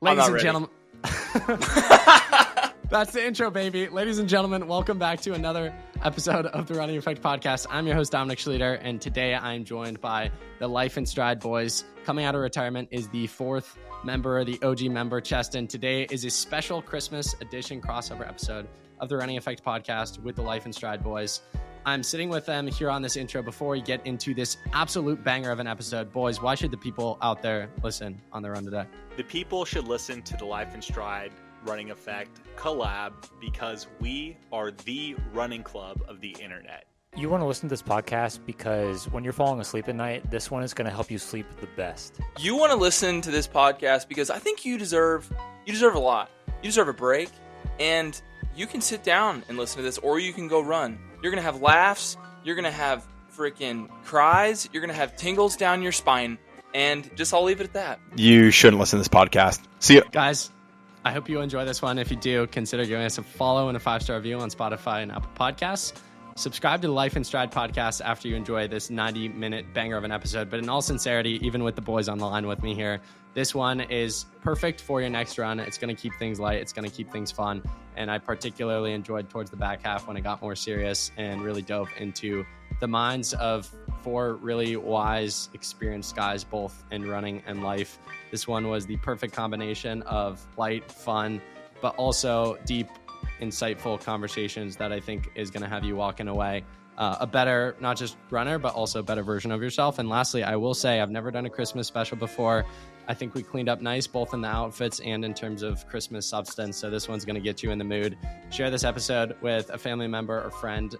Ladies and ready. gentlemen, that's the intro, baby. Ladies and gentlemen, welcome back to another episode of the Running Effect Podcast. I'm your host, Dominic Schluter, and today I'm joined by the Life and Stride boys. Coming out of retirement is the fourth member, the OG member, Cheston. Today is a special Christmas edition crossover episode of the Running Effect Podcast with the Life and Stride boys. I'm sitting with them here on this intro before we get into this absolute banger of an episode. Boys, why should the people out there listen on the run today? The people should listen to the Life and Stride Running Effect collab because we are the running club of the internet. You want to listen to this podcast because when you're falling asleep at night, this one is going to help you sleep the best. You want to listen to this podcast because I think you deserve a lot. You deserve a break, and you can sit down and listen to this, or you can go run. You're going to have laughs, you're going to have freaking cries, you're going to have tingles down your spine, and just I'll leave it at that. You shouldn't listen to this podcast. See ya. Guys, I hope you enjoy this one. If you do, consider giving us a follow and a 5-star review on Spotify and Apple Podcasts. Subscribe to the Life and Stride podcast after you enjoy this 90-minute banger of an episode. But in all sincerity, even with the boys on the line with me here, this one is perfect for your next run. It's going to keep things light. It's going to keep things fun. And I particularly enjoyed towards the back half when it got more serious and really dove into the minds of four really wise, experienced guys, both in running and life. This one was the perfect combination of light, fun, but also deep, insightful conversations that I think is going to have you walking away a better, not just runner, but also a better version of yourself. And lastly, I will say I've never done a Christmas special before. I think we cleaned up nice, both in the outfits and in terms of Christmas substance. So this one's going to get you in the mood. Share this episode with a family member or friend.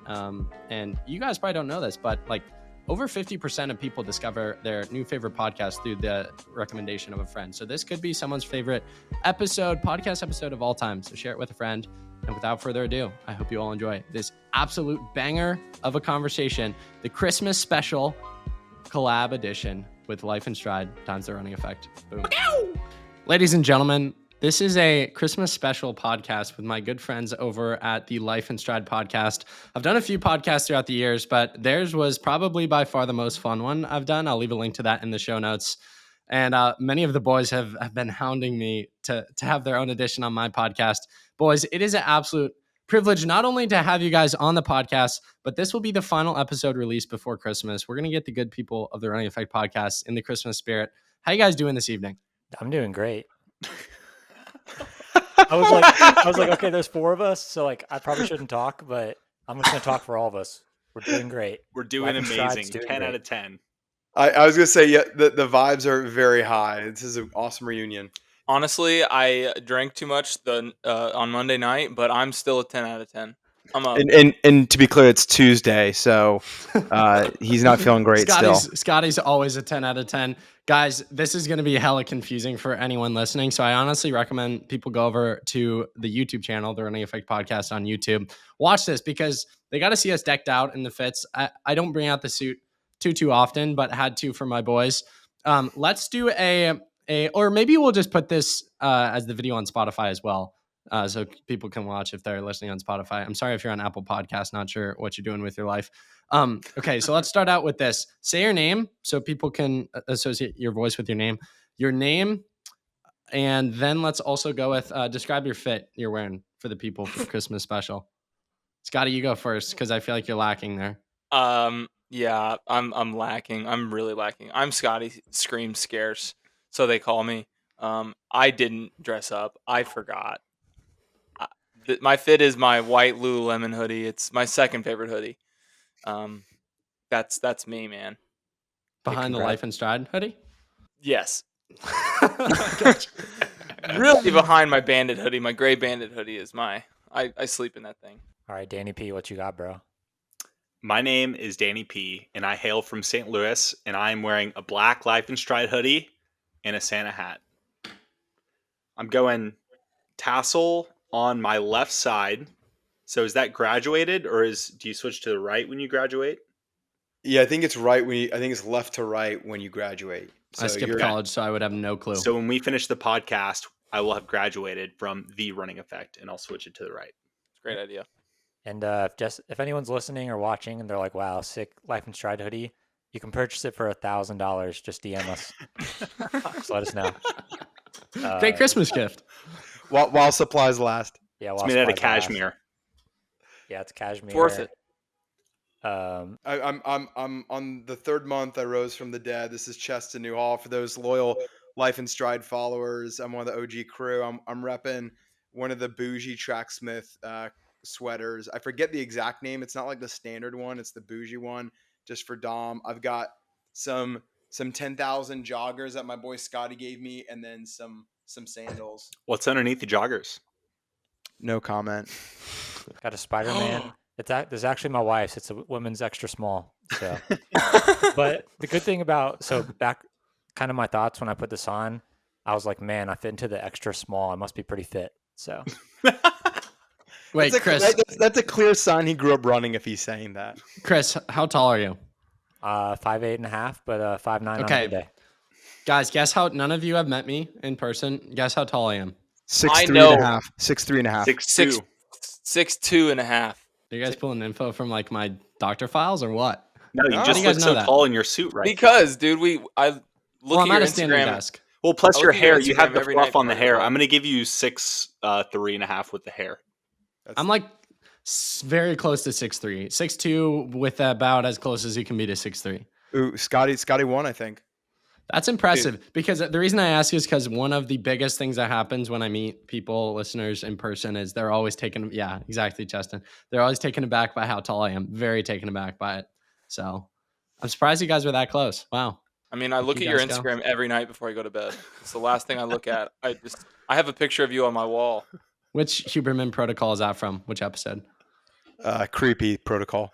And you guys probably don't know this, but like over 50% of people discover their new favorite podcast through the recommendation of a friend. So this could be someone's favorite podcast episode of all time. So share it with a friend. And without further ado, I hope you all enjoy this absolute banger of a conversation, the Christmas special collab edition with Life and Stride times the Running Effect. Boom. Ladies and gentlemen, this is a Christmas special podcast with my good friends over at the Life and Stride podcast. I've done a few podcasts throughout the years, but theirs was probably by far the most fun one I've done. I'll leave a link to that in the show notes. And many of the boys have been hounding me to have their own edition on my podcast. Boys, it is an absolute privilege not only to have you guys on the podcast, but this will be the final episode released before Christmas. We're going to get the good people of the Running Effect podcast in the Christmas spirit. How you guys doing this evening? I'm doing great. I was like, okay, there's four of us, so like I probably shouldn't talk, but I'm just going to talk for all of us. We're doing great. We're doing amazing. 10 out of 10. I was going to say, yeah, the vibes are very high. This is an awesome reunion. Honestly, I drank too much on Monday night, but I'm still a 10 out of 10. I'm up. And to be clear, it's Tuesday, so he's not feeling great still. Scotty's always a 10 out of 10. Guys, this is going to be hella confusing for anyone listening, so I honestly recommend people go over to the YouTube channel, the Running Effect Podcast on YouTube. Watch this because they got to see us decked out in the fits. I don't bring out the suit too often, but had to for my boys. Let's do or maybe we'll just put this as the video on Spotify as well, so people can watch if they're listening on Spotify. I'm sorry if you're on Apple Podcasts, not sure what you're doing with your life. Okay, so let's start out with this. Say your name so people can associate your voice with your name, and then let's also go with describe your fit you're wearing for the people for Christmas special. Scotty, you go first because I feel like you're lacking there. Yeah, I'm lacking. I'm really lacking. I'm Scotty Scearce, so they call me. I didn't dress up. I forgot. My fit is my white Lululemon hoodie. It's my second favorite hoodie. That's me, man. Behind the Life and Stride hoodie? Yes. Really behind my bandit hoodie. My gray bandit hoodie is I sleep in that thing. All right, Danny P, what you got, bro? My name is Danny P, and I hail from St. Louis, and I am wearing a black Life and Stride hoodie and a Santa hat. I'm going tassel on my left side. So is that graduated, or do you switch to the right when you graduate? Yeah, I think it's right I think it's left to right when you graduate. So I skipped college, so I would have no clue. So when we finish the podcast, I will have graduated from the Running Effect, and I'll switch it to the right. Great idea. And if anyone's listening or watching and they're like, wow, sick Life and Stride hoodie, you can purchase it for $1,000. Just DM us. Just let us know. Great Christmas gift. While supplies last. Yeah, It's while made out of supplies last. cashmere. Yeah, it's cashmere. It's worth it. I'm on the third month I rose from the dead. This is Cheston Newhall. For those loyal Life in Stride followers, I'm one of the OG crew. I'm repping one of the bougie Tracksmith sweaters. I forget the exact name. It's not like the standard one. It's the bougie one, just for Dom. I've got some 10,000 joggers that my boy Scotty gave me, and then some sandals. What's underneath the joggers? No comment. Got a Spider-Man. There's actually my wife's. It's a women's extra small. So, but the good thing about back, kind of my thoughts when I put this on, I was like, man, I fit into the extra small. I must be pretty fit. So, Wait, Chris. That's a clear sign he grew up running if he's saying that. Chris, how tall are you? 5'8.5", but 5'9" on a Okay. good day. Guys, guess how? None of you have met me in person. Guess how tall I am. 6'3" and a half. 6'3" and a half. 6'2". 6'2" and a half. Are you guys pulling info from like my doctor files or what? No, you How just do you guys look know so that? tall in your suit, right? Because, dude, I look Well, I'm at at your a standing Instagram. desk. Well, plus I your look at your hair, you have Instagram the every fluff night on the before you hair. go. I'm going to give you 6'3" and a half with the hair. I'm like very close to 6'3", 6'2", with about as close as you can be to 6'3". Ooh, Scotty won, I think. That's impressive because the reason I ask you is because one of the biggest things that happens when I meet people, listeners in person, is they're always taken. Yeah, exactly, Cheston. They're always taken aback by how tall I am. Very taken aback by it. So I'm surprised you guys were that close. Wow. I mean, I look you at your guys go. Instagram every night before I go to bed. It's the last thing I look at. I have a picture of you on my wall. Which Huberman protocol is that from? Which episode? Creepy protocol.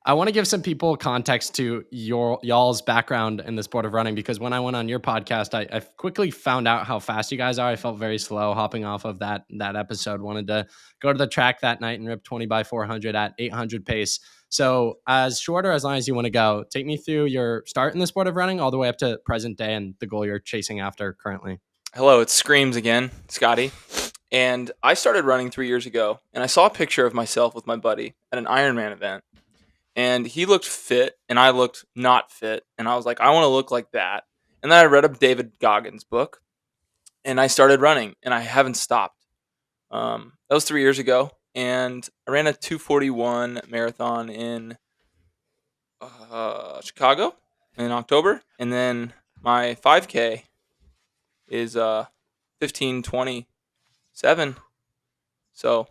I want to give some people context to y'all's background in the sport of running, because when I went on your podcast, I quickly found out how fast you guys are. I felt very slow hopping off of that episode. Wanted to go to the track that night and rip 20x400 at 800 pace. So as short or as long as you want to go, take me through your start in the sport of running all the way up to present day and the goal you're chasing after currently. Hello, it's Screams again, Scotty. And I started running 3 years ago, and I saw a picture of myself with my buddy at an Ironman event. And he looked fit, and I looked not fit. And I was like, I want to look like that. And then I read a David Goggins book, and I started running, and I haven't stopped. That was 3 years ago, and I ran a 2:41 marathon in Chicago in October. And then my 5K is 15:27. So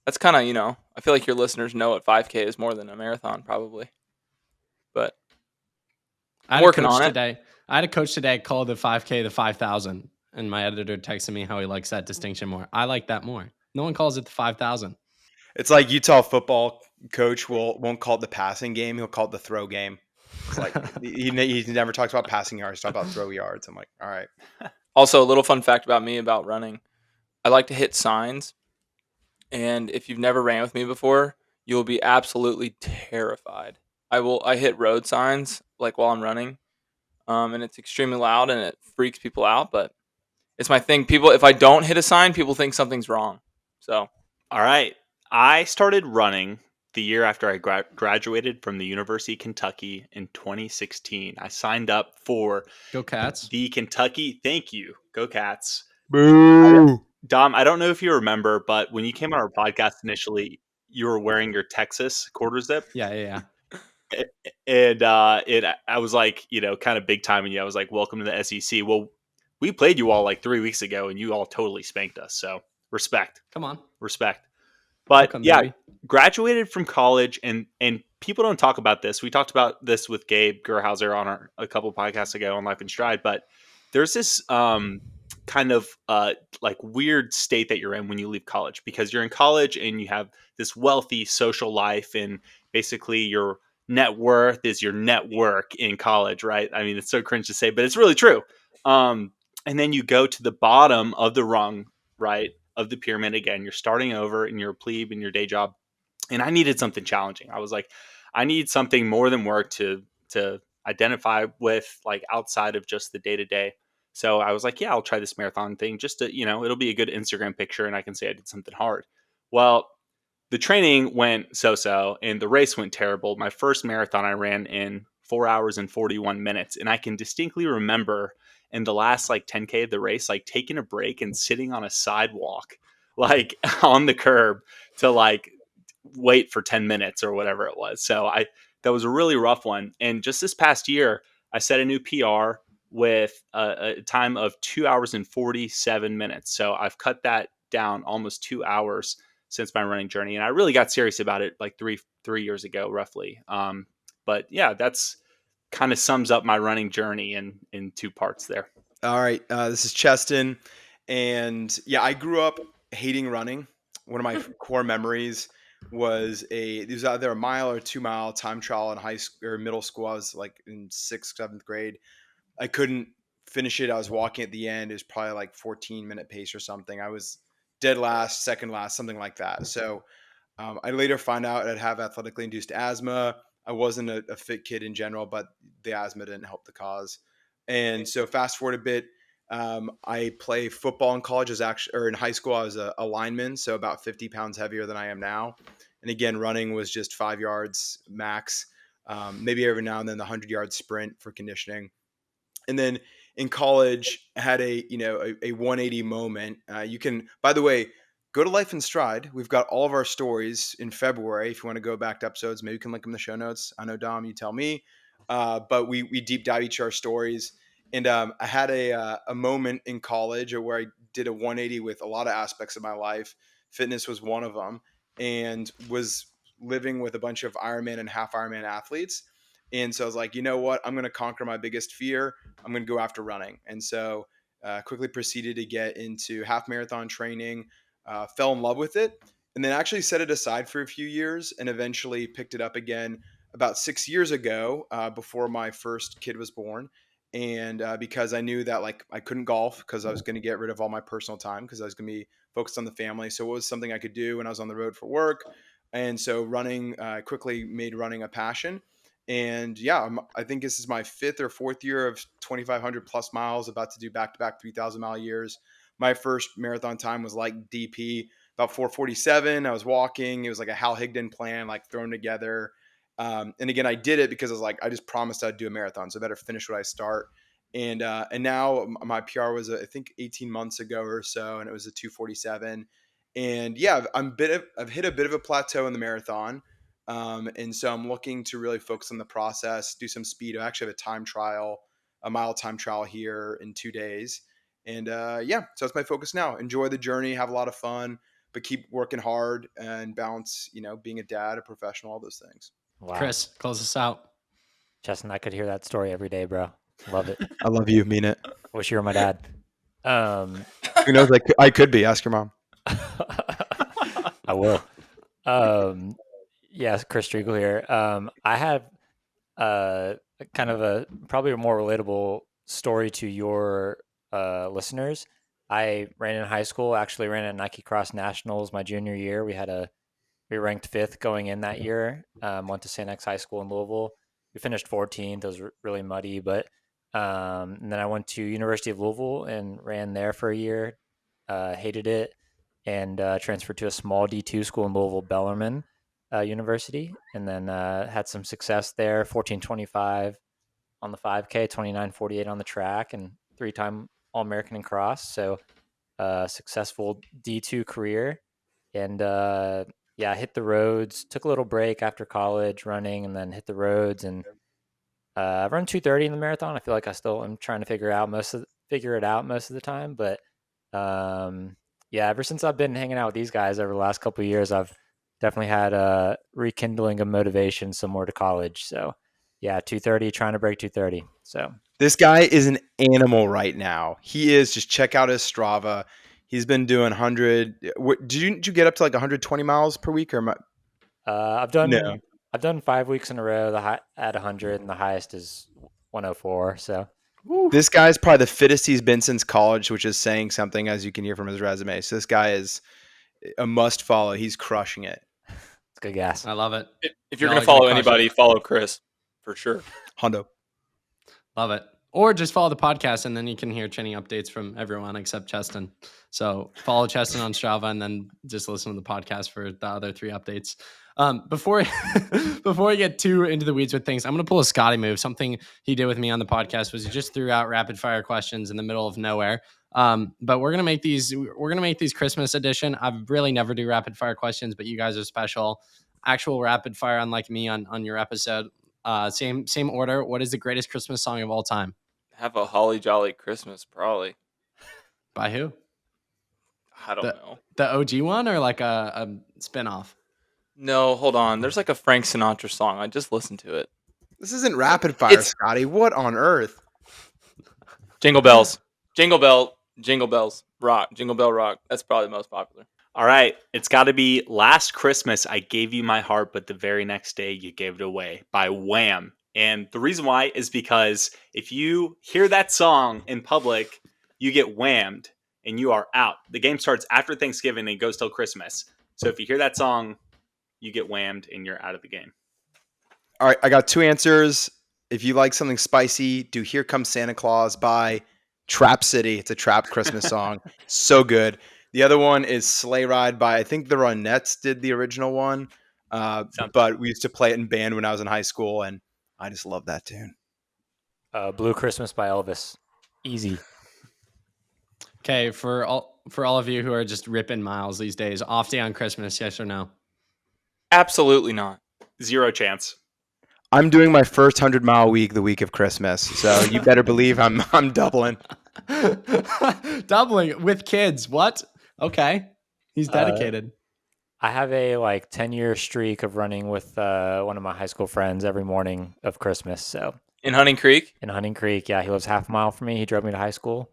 that's kind of, I feel like your listeners know what 5K is more than a marathon probably. But I'm working on it. today. I had a coach today call the 5K the 5,000, and my editor texted me how he likes that distinction more. I like that more. No one calls it the 5,000. It's like Utah football coach won't call it the passing game. He'll call it the throw game. It's like he never talks about passing yards. He talks about throw yards. I'm like, all right. Also, a little fun fact about me about running. I like to hit signs. And if you've never ran with me before, you will be absolutely terrified. I hit road signs like while I'm running. And it's extremely loud and it freaks people out, but it's my thing. People, if I don't hit a sign, people think something's wrong. So, All right. I started running the year after I graduated from the University of Kentucky in 2016. I signed up for Go Cats. the Kentucky. Thank you. Go Cats. Boo. Dom, I don't know if you remember, but when you came on our podcast initially, you were wearing your Texas quarter zip. Yeah. And I was like, kind of big time in you. I was like, welcome to the SEC. Well, we played you all like 3 weeks ago and you all totally spanked us. So respect. Come on. But Welcome, yeah, baby. graduated from college and people don't talk about this. We talked about this with Gabe Gerhauser on a couple podcasts ago on Life in Stride, but there's this kind of like weird state that you're in when you leave college, because you're in college and you have this wealthy social life and basically your net worth is your network in college, right? I mean, it's so cringe to say, but it's really true. And then you go to the bottom of the rung, right, of the pyramid again. You're starting over and you're a plebe in your day job. And I needed something challenging. I was like, I need something more than work to identify with, like outside of just the day-to-day. So I was like, yeah, I'll try this marathon thing just to, it'll be a good Instagram picture and I can say I did something hard. Well, the training went so-so and the race went terrible. My first marathon I ran in 4 hours and 41 minutes. And I can distinctly remember And the last like 10K of the race, like taking a break and sitting on a sidewalk, like on the curb to like wait for 10 minutes or whatever it was. So that was a really rough one. And just this past year, I set a new PR with a time of 2 hours and 47 minutes. So I've cut that down almost 2 hours since my running journey. And I really got serious about it like three years ago, roughly. But yeah, that's kind of sums up my running journey in 2 parts there. All right. This is Cheston. And yeah, I grew up hating running. One of my core memories was it was either a mile or 2 mile time trial in high school or middle school. I was like in 6th, 7th grade. I couldn't finish it. I was walking at the end. It was probably like 14-minute pace or something. I was dead last, second last, something like that. So I later found out I'd have athletically induced asthma. I wasn't a fit kid in general, but the asthma didn't help the cause. And so fast forward a bit, I play football in college. Or in high school, I was a lineman, so about 50 pounds heavier than I am now. And again, running was just 5 yards max. Maybe every now and then the 100-yard sprint for conditioning. And then in college, I had a 180 moment. You can, by the way, go to Life in Stride. We've got all of our stories in February. If you want to go back to episodes, maybe you can link them in the show notes. I know, Dom, you tell me. But we deep dive each of our stories. And I had a moment in college where I did a 180 with a lot of aspects of my life. Fitness was one of them, and was living with a bunch of Ironman and half Ironman athletes. And so I was like, you know what? I'm going to conquer my biggest fear. I'm going to go after running. And so quickly proceeded to get into half marathon training, fell in love with it, and then actually set it aside for a few years and eventually picked it up again about 6 years ago, before my first kid was born. And because I knew that like I couldn't golf because I was going to get rid of all my personal time because I was going to be focused on the family. So it was something I could do when I was on the road for work. And so running, quickly made running a passion. And yeah, I think this is my 5th or 4th year of 2,500 plus miles, about to do back-to-back 3,000 mile years. My first marathon time was like DP, about 4:47. I was walking. It was like a Hal Higdon plan, like thrown together. And again, I did it because I was like, I just promised I'd do a marathon, so I better finish what I start. And now my PR was, I think 18 months ago or so, and it was a 2:47. And yeah, I've hit a bit of a plateau in the marathon. And so I'm looking to really focus on the process, do some speed. I actually have a mile time trial here in 2 days. And yeah, so that's my focus now. Enjoy the journey, have a lot of fun, but keep working hard and balance, being a dad, a professional, all those things. Wow. Chris, close us out. Cheston, I could hear that story every day, bro. Love it. I love you. Mean it. Wish you were my dad. Who knows? I could be. Ask your mom. I will. Yes, Chris Striegel here. I have kind of probably a more relatable story to your listeners. I ran in high school, actually ran at Nike Cross Nationals my junior year. We ranked 5th going in that year. Went to St. X High School in Louisville. We finished 14th. It was really muddy, but and then I went to University of Louisville and ran there for a year. Hated it, and transferred to a small D2 school in Louisville, Bellarmine University, and then had some success there. 14:25 on the 5K, 29:48 on the track, and 3-time All-American in cross. So successful D2 career, and yeah, hit the roads. Took a little break after college running, and then hit the roads. And I've run 2:30 in the marathon. I feel like I still am trying to figure it out most of the time. But yeah, ever since I've been hanging out with these guys over the last couple of years, I've definitely had a rekindling of motivation similar to college. So yeah, 2:30, trying to break 2:30. So this guy is an animal right now. He is. Just check out his Strava. He's been doing 100. Did you get up to like 120 miles per week, or am I? I've done 5 weeks in a row. At 100, and the highest is 104. So this guy's probably the fittest he's been since college, which is saying something, as you can hear from his resume. So this guy is a must follow. He's crushing it. It's good gas. I love it. If you're going to follow anybody, follow Chris for sure. Hondo. Love it. Or just follow the podcast, and then you can hear training updates from everyone except Cheston. So follow Cheston on Strava, and then just listen to the podcast for the other 3 updates. Before we get too into the weeds with things, I'm going to pull a Scotty move. Something he did with me on the podcast was he just threw out rapid fire questions in the middle of nowhere. But we're going to make these Christmas edition. I've really never do rapid fire questions, but you guys are special. Actual rapid fire, unlike me on your episode. Same order. What is the greatest Christmas song of all time? Have a holly jolly Christmas, probably. By who? I don't know. The OG one or like a spinoff? No, hold on. There's like a Frank Sinatra song. I just listened to it. This isn't rapid fire, Scotty. What on earth? Jingle bells. Jingle bell. Jingle bells. Rock. Jingle bell rock. That's probably the most popular. All right. It's got to be Last Christmas, I Gave You My Heart, but the very next day you gave it away by Wham. And the reason why is because if you hear that song in public, you get whammed and you are out. The game starts after Thanksgiving and goes till Christmas. So if you hear that song, you get whammed and you're out of the game. All right, I got 2 answers. If you like something spicy, do Here Comes Santa Claus by Trap City. It's a trap Christmas song. So good. The other one is Sleigh Ride by, I think the Ronettes did the original one. But we used to play it in band when I was in high school, and I just love that tune. Blue Christmas by Elvis. Easy. Okay, for all of you who are just ripping miles these days, off day on Christmas, yes or no? Absolutely not. 0 chance. I'm doing my first 100-mile week the week of Christmas, so you better believe I'm doubling. Doubling with kids. What? Okay. He's dedicated. I have a 10-year streak of running with one of my high school friends every morning of Christmas. So In Hunting Creek? In Hunting Creek, yeah. He lives half a mile from me. He drove me to high school.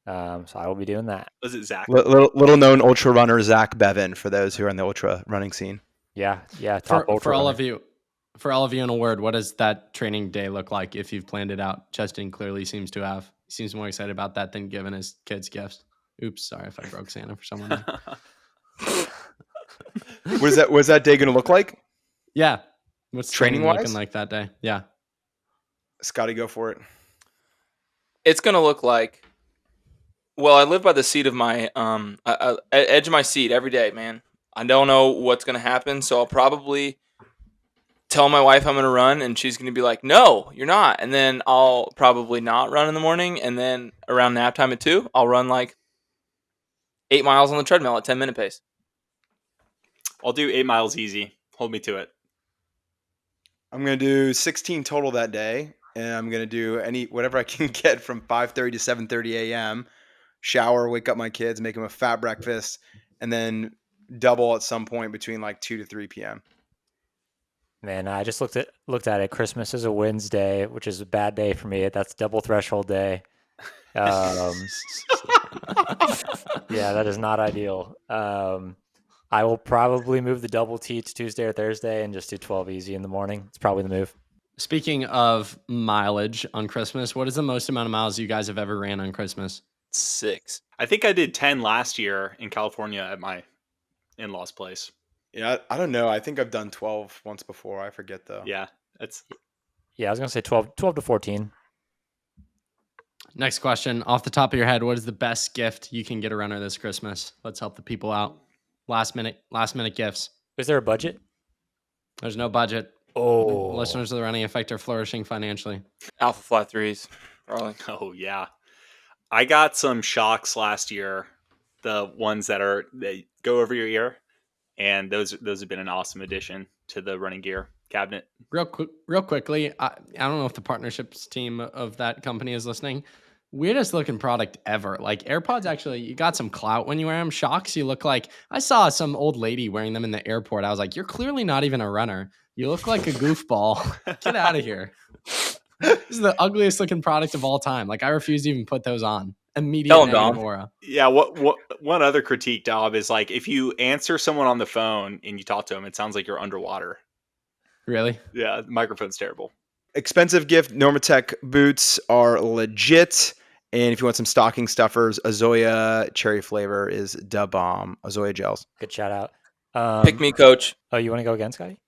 So I will be doing that. Was it Zach? Little known ultra runner Zach Bevan for those who are in the ultra running scene. Yeah. Top ultra for all runner. For all of you in a word, what does that training day look like if you've planned it out? Cheston clearly seems to have. He seems more excited about that than giving his kids gifts. Oops, sorry if I broke Santa for someone. What is that day going to look like? Yeah. What's Training looking wise? like that day? Yeah. Scotty, go for it. It's going to look like, well, I live by the seat of my, edge of my seat every day, man. I don't know what's going to happen, so I'll probably tell my wife I'm going to run, and she's going to be like, no, you're not. And then I'll probably not run in the morning, and then around nap time at 2, I'll run 8 miles on the treadmill at 10-minute pace. I'll do 8 miles easy. Hold me to it. I'm going to do 16 total that day, and I'm going to do whatever I can get from 5:30 to 7:30 a.m. Shower, wake up my kids, make them a fat breakfast, and then double at some point between 2 to 3 p.m. Man, I just looked at it. Christmas is a Wednesday, which is a bad day for me. That's double threshold day. Yeah, that is not ideal. I will probably move the double T to Tuesday or Thursday and just do 12 easy in the morning. It's probably the move. Speaking of mileage on Christmas, what is the most amount of miles you guys have ever ran on Christmas? 6. I think I did 10 last year in California at my in-laws' place. Yeah, I don't know. I think I've done 12 once before. I forget though. Yeah, that's. Yeah, I was gonna say 12 to 14. Next question. Off the top of your head, what is the best gift you can get a runner this Christmas? Let's help the people out. Last minute gifts. Is there a budget? There's no budget. Oh, Listeners of the Running Effect are flourishing financially. Alpha Fly 3s, probably. Oh yeah, I got some shocks last year. The ones they go over your ear, and those have been an awesome addition to the running gear cabinet. Real quickly, I don't know if the partnerships team of that company is listening. Weirdest looking product ever. AirPods, actually, you got some clout when you wear them. Shocks, you look like, I saw some old lady wearing them in the airport. I was like, you're clearly not even a runner. You look like a goofball. Get out of here. This is the ugliest looking product of all time. I refuse to even put those on. Immediate Tell 'em, negative Dom. aura. Yeah, what one other critique, Dob, is if you answer someone on the phone and you talk to them, it sounds like you're underwater. Really? Yeah, the microphone's terrible. Expensive gift. Normatec boots are legit. And if you want some stocking stuffers, Azoya cherry flavor is da bomb. Azoya gels. good shout out. Pick me, coach. Oh, you want to go again, Scotty?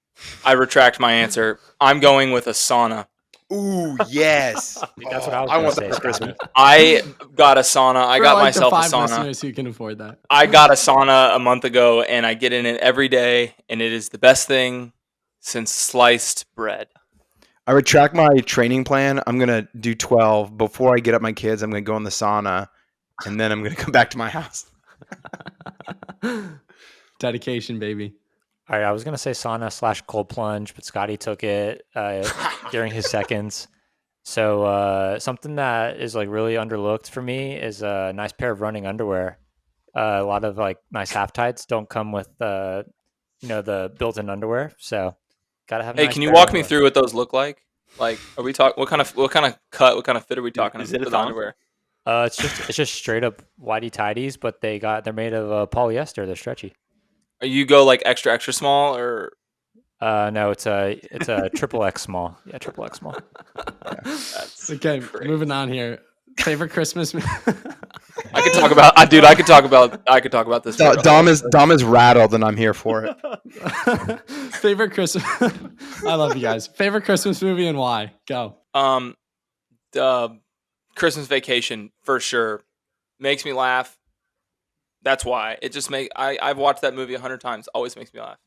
I retract my answer. I'm going with a sauna. Ooh, yes. That's what I was I gonna want say, that for Scotty. Christmas. I got a sauna. I For got like myself the a 5 sauna. listeners who can afford that. I got a sauna a month ago, and I get in it every day, and it is the best thing since sliced bread. I retract my training plan. I'm gonna do 12 before I get up my kids. I'm gonna go in the sauna, and then I'm gonna come back to my house. Dedication, baby. All right, I was gonna say sauna / cold plunge, but Scotty took it during his seconds. So something that is like really underlooked for me is a nice pair of running underwear. A lot of like nice half tights don't come with the built-in underwear, so gotta have. A Hey, nice can you pair of walk me underwear. through what those look like? Like, are we talking? What kind of cut? What kind of fit are we talking? Is it a with thong? underwear? It's just straight up whitey tidies, but they're made of polyester. They're stretchy. You go like extra small, or No, it's a triple X small. Yeah, triple X small. that's Okay, crazy. moving on here. Favorite Christmas I could talk about, dude. I could talk about this. For Dom is rattled, and I'm here for it. Favorite Christmas. I love you guys. Favorite Christmas movie and why? Go. Christmas Vacation for sure makes me laugh. That's why it just I've watched that movie 100 times. Always makes me laugh.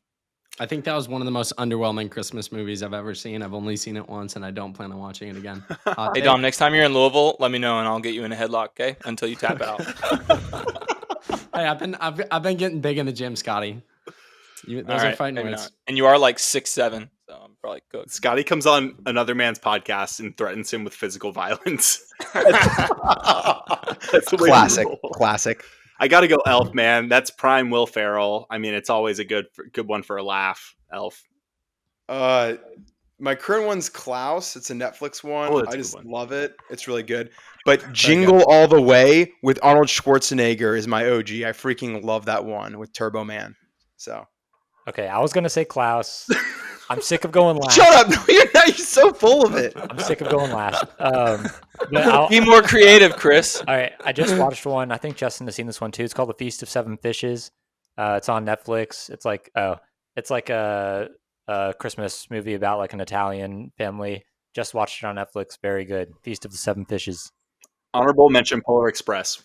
I think that was one of the most underwhelming Christmas movies I've ever seen. I've only seen it once, and I don't plan on watching it again. Hey Dom, next time you're in Louisville, let me know and I'll get you in a headlock, okay? Until you tap out. Hey, I've been getting big in the gym, Scotty. Those All are right, fighting maybe words. not. And you are like 6'7", so I'm probably cooked. Scotty comes on another man's podcast and threatens him with physical violence. That's the way to roll. Classic. I got to go Elf, man. That's prime Will Ferrell. I mean, it's always a good one for a laugh. Elf. My current one's Klaus. It's a Netflix one. Oh, that's a I good just one. love it. It's really good. But Jingle All the Way with Arnold Schwarzenegger is my OG. I freaking love that one with Turbo Man. So Okay, I was gonna say Klaus. I'm sick of going last. shut up! No, you're not. You're so full of it. I'm sick of going last. But Be more creative, Chris. all right, I just watched one. I think Cheston has seen this one too. It's called The Feast of Seven Fishes. It's on Netflix. It's like a Christmas movie about like an Italian family. Just watched it on Netflix. Very good. Feast of the Seven Fishes. Honorable mention Polar Express.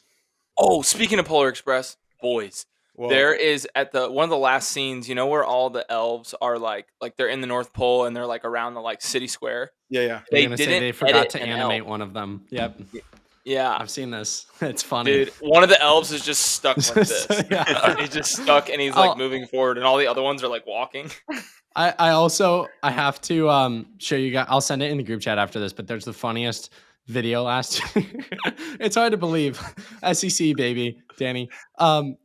Oh, speaking of Polar Express, boys. Whoa. There is at the one of the last scenes, you know, where all the elves are like they're in the North Pole and they're like around the like city square. Yeah. They forgot edit to an animate elf. one of them. Yep, Yeah, I've seen this. It's funny. dude. One of the elves is just stuck like this. Yeah. He's just stuck and he's like moving forward, and all the other ones are like walking. I have to show you guys. I'll send it in the group chat after this. But there's the funniest video last year. It's hard to believe. SEC baby, Danny.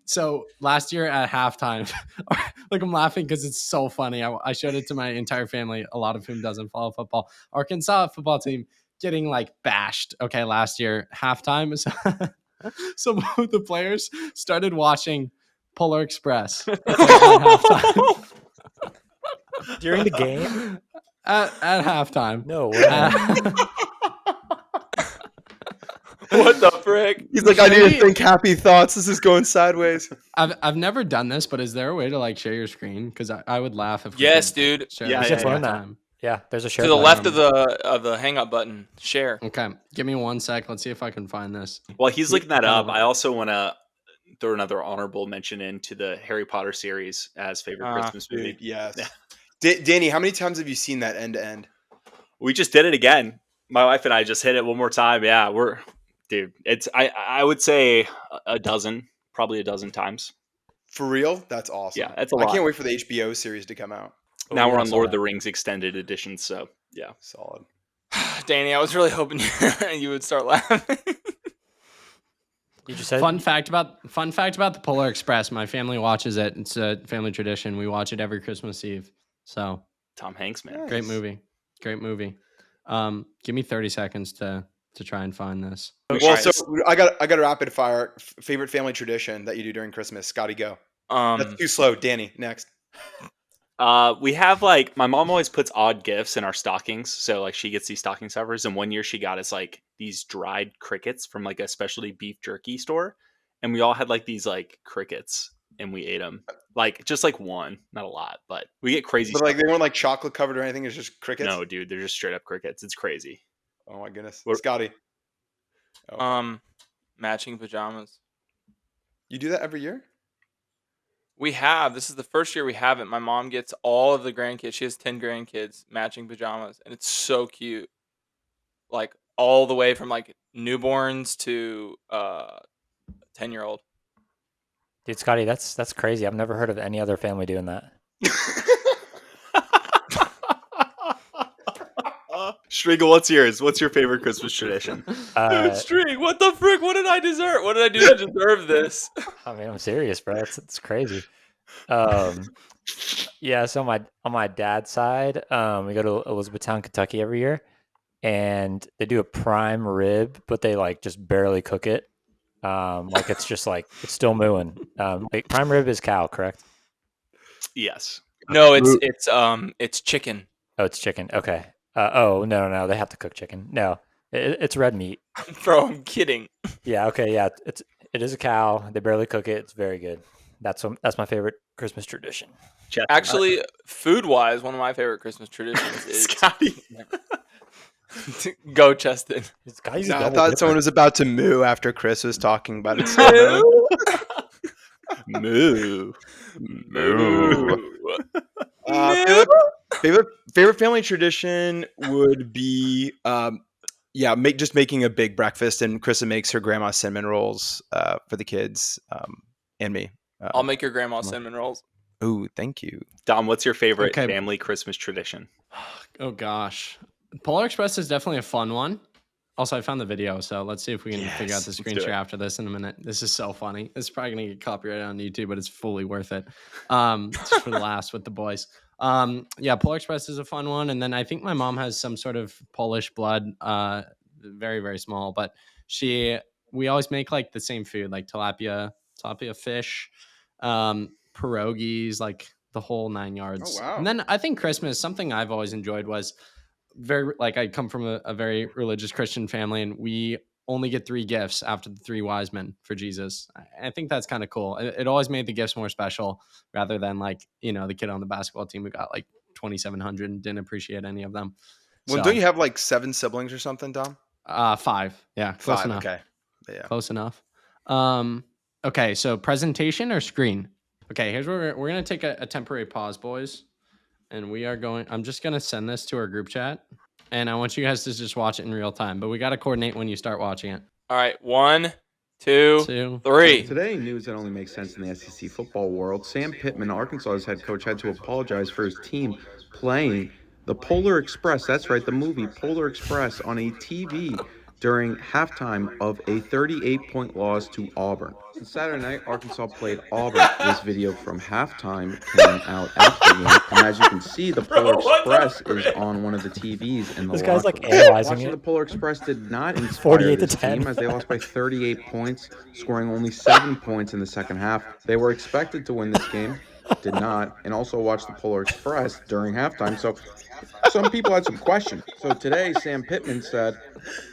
So last year at halftime, like I'm laughing because it's so funny. I showed it to my entire family, a lot of whom doesn't follow football. Arkansas football team getting like bashed. Okay, last year halftime. Some of the players started watching Polar Express at halftime. During the game? At halftime. No way. What the frick? He's like, I need to think happy thoughts. This is going sideways. I've never done this, but is there a way to like share your screen? Because I would laugh if we Yes, could dude. share Yeah, this yeah, at yeah. time. Yeah, there's a share To the button. left of the hang up button. Share. Okay, give me 1 sec. Let's see if I can find this. While he's looking that up, I also want to throw another honorable mention into the Harry Potter series as favorite Christmas movie. Dude, yes. Danny, how many times have you seen that end to end? We just did it again. My wife and I just hit it one more time. Yeah, it's I would say a dozen, probably a dozen times. For real? That's awesome. Yeah, that's a I lot. can't wait for the HBO series to come out. Now yeah, we're I on saw Lord of that. the Rings extended edition, so yeah. Solid. Danny, I was really hoping you would start laughing. You just said Fun fact about the Polar Express. My family watches it. It's a family tradition. We watch it every Christmas Eve. So Tom Hanks, man. great movie. Great movie. Give me 30 seconds to try and find this. Well, so I got a rapid fire favorite family tradition that you do during Christmas. Scotty, go. That's too slow. Danny, next. We have like my mom always puts odd gifts in our stockings, so like she gets these stocking stuffers, and one year she got us like these dried crickets from like a specialty beef jerky store, and we all had like these like crickets and we ate them. Like just like one, not a lot, but we get crazy. But stuff. like they weren't like chocolate covered or anything. It's just crickets. No, dude, they're just straight up crickets. It's crazy. Oh my goodness, What- Scotty. Oh. Matching pajamas. You do that every year? We have. This is the first year we have it. My mom gets all of the grandkids. She has 10 grandkids matching pajamas, and it's so cute. Like all the way from like newborns to 10-year-old. Dude, Scotty, that's crazy. I've never heard of any other family doing that. Striegel, what's yours? What's your favorite Christmas tradition? String, what the frick? What did I deserve? What did I do to deserve this? I mean, I'm serious, bro. It's crazy. Yeah. So on my dad's side, we go to Elizabethtown, Kentucky every year, and they do a prime rib, but they like just barely cook it. Like it's just like it's still mooing. Like prime rib is cow, correct? Yes. No, it's chicken. Oh, it's chicken. Okay. Oh no, they have to cook chicken. No, it's red meat. Bro, I'm kidding. Yeah. Okay. Yeah. It is a cow. They barely cook it. It's very good. That's my favorite Christmas tradition. Actually, food-wise, one of my favorite Christmas traditions is Scotty. Go, Cheston. I thought someone was about to moo after Chris was talking about it. Moo. Favorite family tradition would be making a big breakfast, and Krista makes her grandma cinnamon rolls for the kids and me. I'll make your grandma cinnamon rolls. Ooh, thank you. Dom, what's your favorite family Christmas tradition? Oh gosh, Polar Express is definitely a fun one. Also, I found the video, so let's see if we can figure out the screen share after this in a minute. This is so funny. It's probably gonna get copyrighted on YouTube, but it's fully worth it. Just for the laughs with the boys. Polar Express is a fun one, and then I think my mom has some sort of Polish blood, very very small, but we always make like the same food, like tilapia fish, pierogies, like the whole 9 yards. Oh, wow. And then I think Christmas, something I've always enjoyed was I come from a very religious Christian family, and we only get 3 gifts after the 3 wise men for Jesus. I think that's kind of cool. It always made the gifts more special rather than like, the kid on the basketball team who got like 2,700 and didn't appreciate any of them. Well, don't you have like 7 siblings or something, Dom? 5. Yeah. Close 5. enough. Okay. Yeah. Close enough. Okay. So presentation or screen? Okay. Here's where we're going to take a temporary pause, boys. And I'm just going to send this to our group chat. And I want you guys to just watch it in real time. But we got to coordinate when you start watching it. All right. 1, 2, 3. Today, news that only makes sense in the SEC football world. Sam Pittman, Arkansas's head coach, had to apologize for his team playing the Polar Express. That's right, the movie Polar Express on a TV during halftime of a 38-point loss to Auburn. On Saturday night, Arkansas played Auburn. This video from halftime came out after the game. And as you can see, the Polar Express is on one of the TVs in the This guy's locker like room. analyzing Watching it. the Polar Express did not inspire 48 to this 10. team as they lost by 38 points, scoring only 7 points in the second half. They were expected to win this game, did not, and also watched the Polar Express during halftime. So some people had some questions. So today, Sam Pittman said,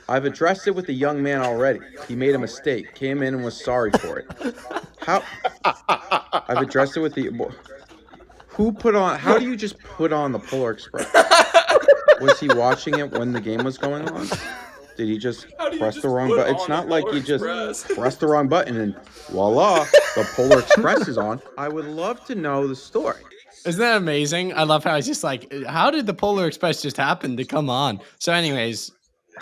"I've addressed it with the young man already. He made a mistake, came in and was sorry for it. I've addressed it with the... How do you just put on the Polar Express? Was he watching it when the game was going on? Did he just press the wrong button? It's not like you just press the wrong button and voila, the Polar Express is on. I would love to know the story." Isn't that amazing? I love how it's just like, how did the Polar Express just happen to come on? So anyways,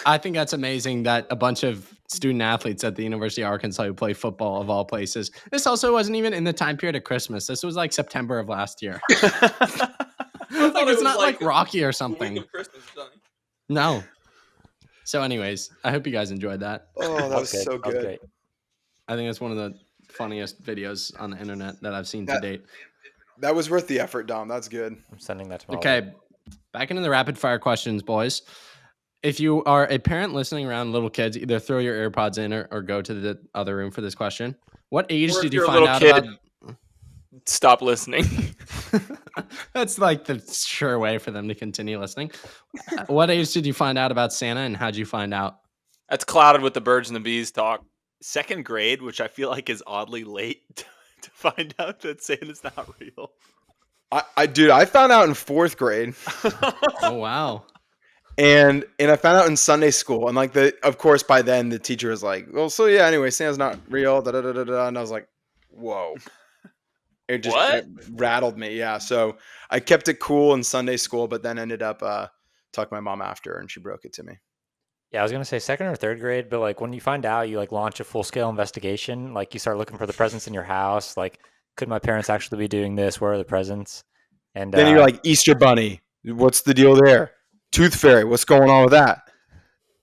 I think that's amazing that a bunch of student athletes at the University of Arkansas who play football of all places. This also wasn't even in the time period of Christmas. This was like September of last year. It's not like Rocky or something. No. So anyways, I hope you guys enjoyed that. Oh, that was so good. Great. I think it's one of the funniest videos on the internet that I've seen to date. That was worth the effort, Dom. That's good. I'm sending that to my Okay, back into the rapid fire questions, boys. If you are a parent listening around little kids, either throw your AirPods in or go to the other room for this question. What age did you find out about? Stop listening. That's like the sure way for them to continue listening. What age did you find out about Santa, and how'd you find out? That's clouded with the birds and the bees talk. 2nd grade, which I feel like is oddly late to find out that Santa's not real? Dude, I found out in 4th grade. Oh wow. And I found out in Sunday school, and like of course by then the teacher was like, "Well, so yeah, anyway, Santa's not real." Da, da, da, da, da. And I was like, "Whoa!" It just What? rattled me. Yeah, so I kept it cool in Sunday school, but then ended up talking to my mom after, and she broke it to me. Yeah, I was gonna say 2nd or 3rd grade, but like when you find out, you like launch a full scale investigation. Like you start looking for the presents in your house. Like, could my parents actually be doing this? Where are the presents? And Then you're like, Easter Bunny, what's the deal there? Tooth Fairy, what's going on with that?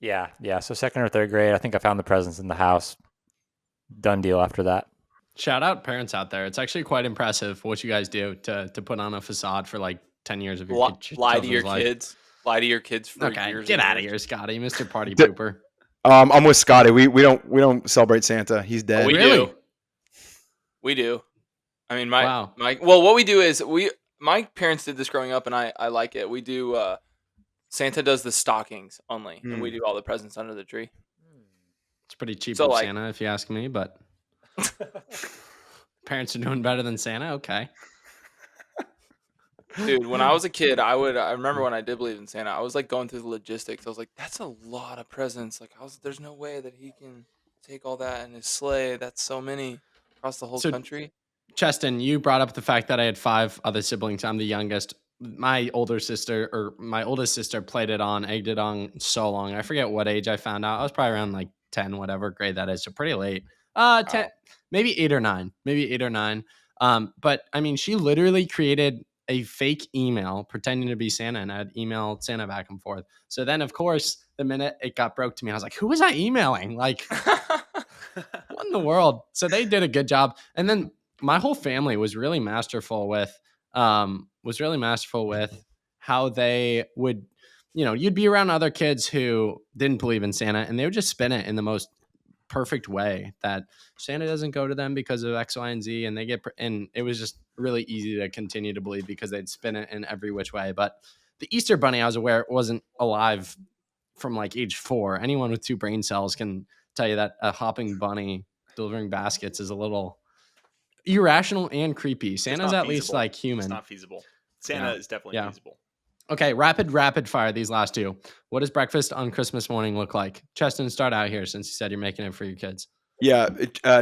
yeah. So 2nd or 3rd grade, I think I found the presents in the house. Done deal after that. Shout out parents out there. It's actually quite impressive what you guys do to put on a facade for like 10 years of your Lie to your children's life. kids. Lie to your kids for Okay, years. get and out of years. here, Scotty, Mr. Party Pooper. I'm with Scotty. We don't celebrate Santa. He's dead. We Really? do. We do. I mean, Wow. well, what we do is my parents did this growing up, and I like it. We do Santa does the stockings only, and we do all the presents under the tree. It's pretty cheap So, of like- Santa, if you ask me, but parents are doing better than Santa. Okay. Dude, when I was a kid, I remember when I did believe in Santa, I was like going through the logistics. I was like, that's a lot of presents. Like, there's no way that he can take all that in his sleigh. That's so many across the whole So- country. Cheston, you brought up the fact that I had 5 other siblings. I'm the youngest. My oldest sister played it on, egged it on so long. I forget what age I found out. I was probably around like 10, whatever grade that is. So pretty late. 10, maybe 8 or 9. But I mean, she literally created a fake email pretending to be Santa, and I'd email Santa back and forth. So then, of course, the minute it got broke to me, I was like, who was I emailing? Like, what in the world? So they did a good job. And then my whole family was really masterful with how they would, you'd be around other kids who didn't believe in Santa, and they would just spin it in the most perfect way that Santa doesn't go to them because of X, Y, and Z, and and it was just really easy to continue to believe because they'd spin it in every which way. But the Easter Bunny, I was aware, wasn't alive from like age 4. Anyone with 2 brain cells can tell you that a hopping bunny delivering baskets is a little irrational and creepy. Santa's at least like human. It's not feasible. Santa is definitely feasible. Okay, rapid fire these last 2. What does breakfast on Christmas morning look like? Cheston, start out here since you said you're making it for your kids. Yeah,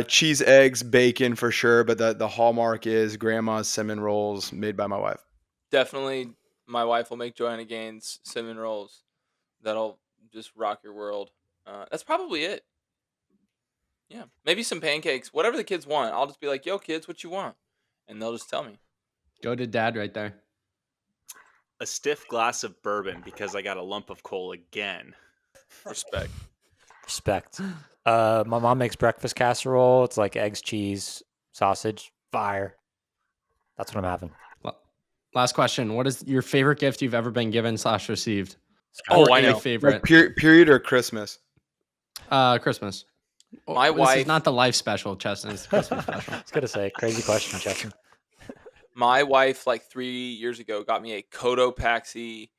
cheese, eggs, bacon for sure, but the hallmark is grandma's cinnamon rolls made by my wife. Definitely, my wife will make Joanna Gaines cinnamon rolls. That'll just rock your world. That's probably it. Yeah, maybe some pancakes, whatever the kids want. I'll just be like, "Yo, kids, what you want?" And they'll just tell me. Go to dad right there. A stiff glass of bourbon because I got a lump of coal again. Respect. My mom makes breakfast casserole. It's like eggs, cheese, sausage, fire. That's what I'm having. Last question. What is your favorite gift you've ever been given / received? Oh, I know. Favorite. Like period or Christmas? Christmas. My This wife- is not the life special, Cheston. It's the Christmas special. I was gonna say, crazy question, Cheston. My wife, like 3 years ago, got me a Cotopaxi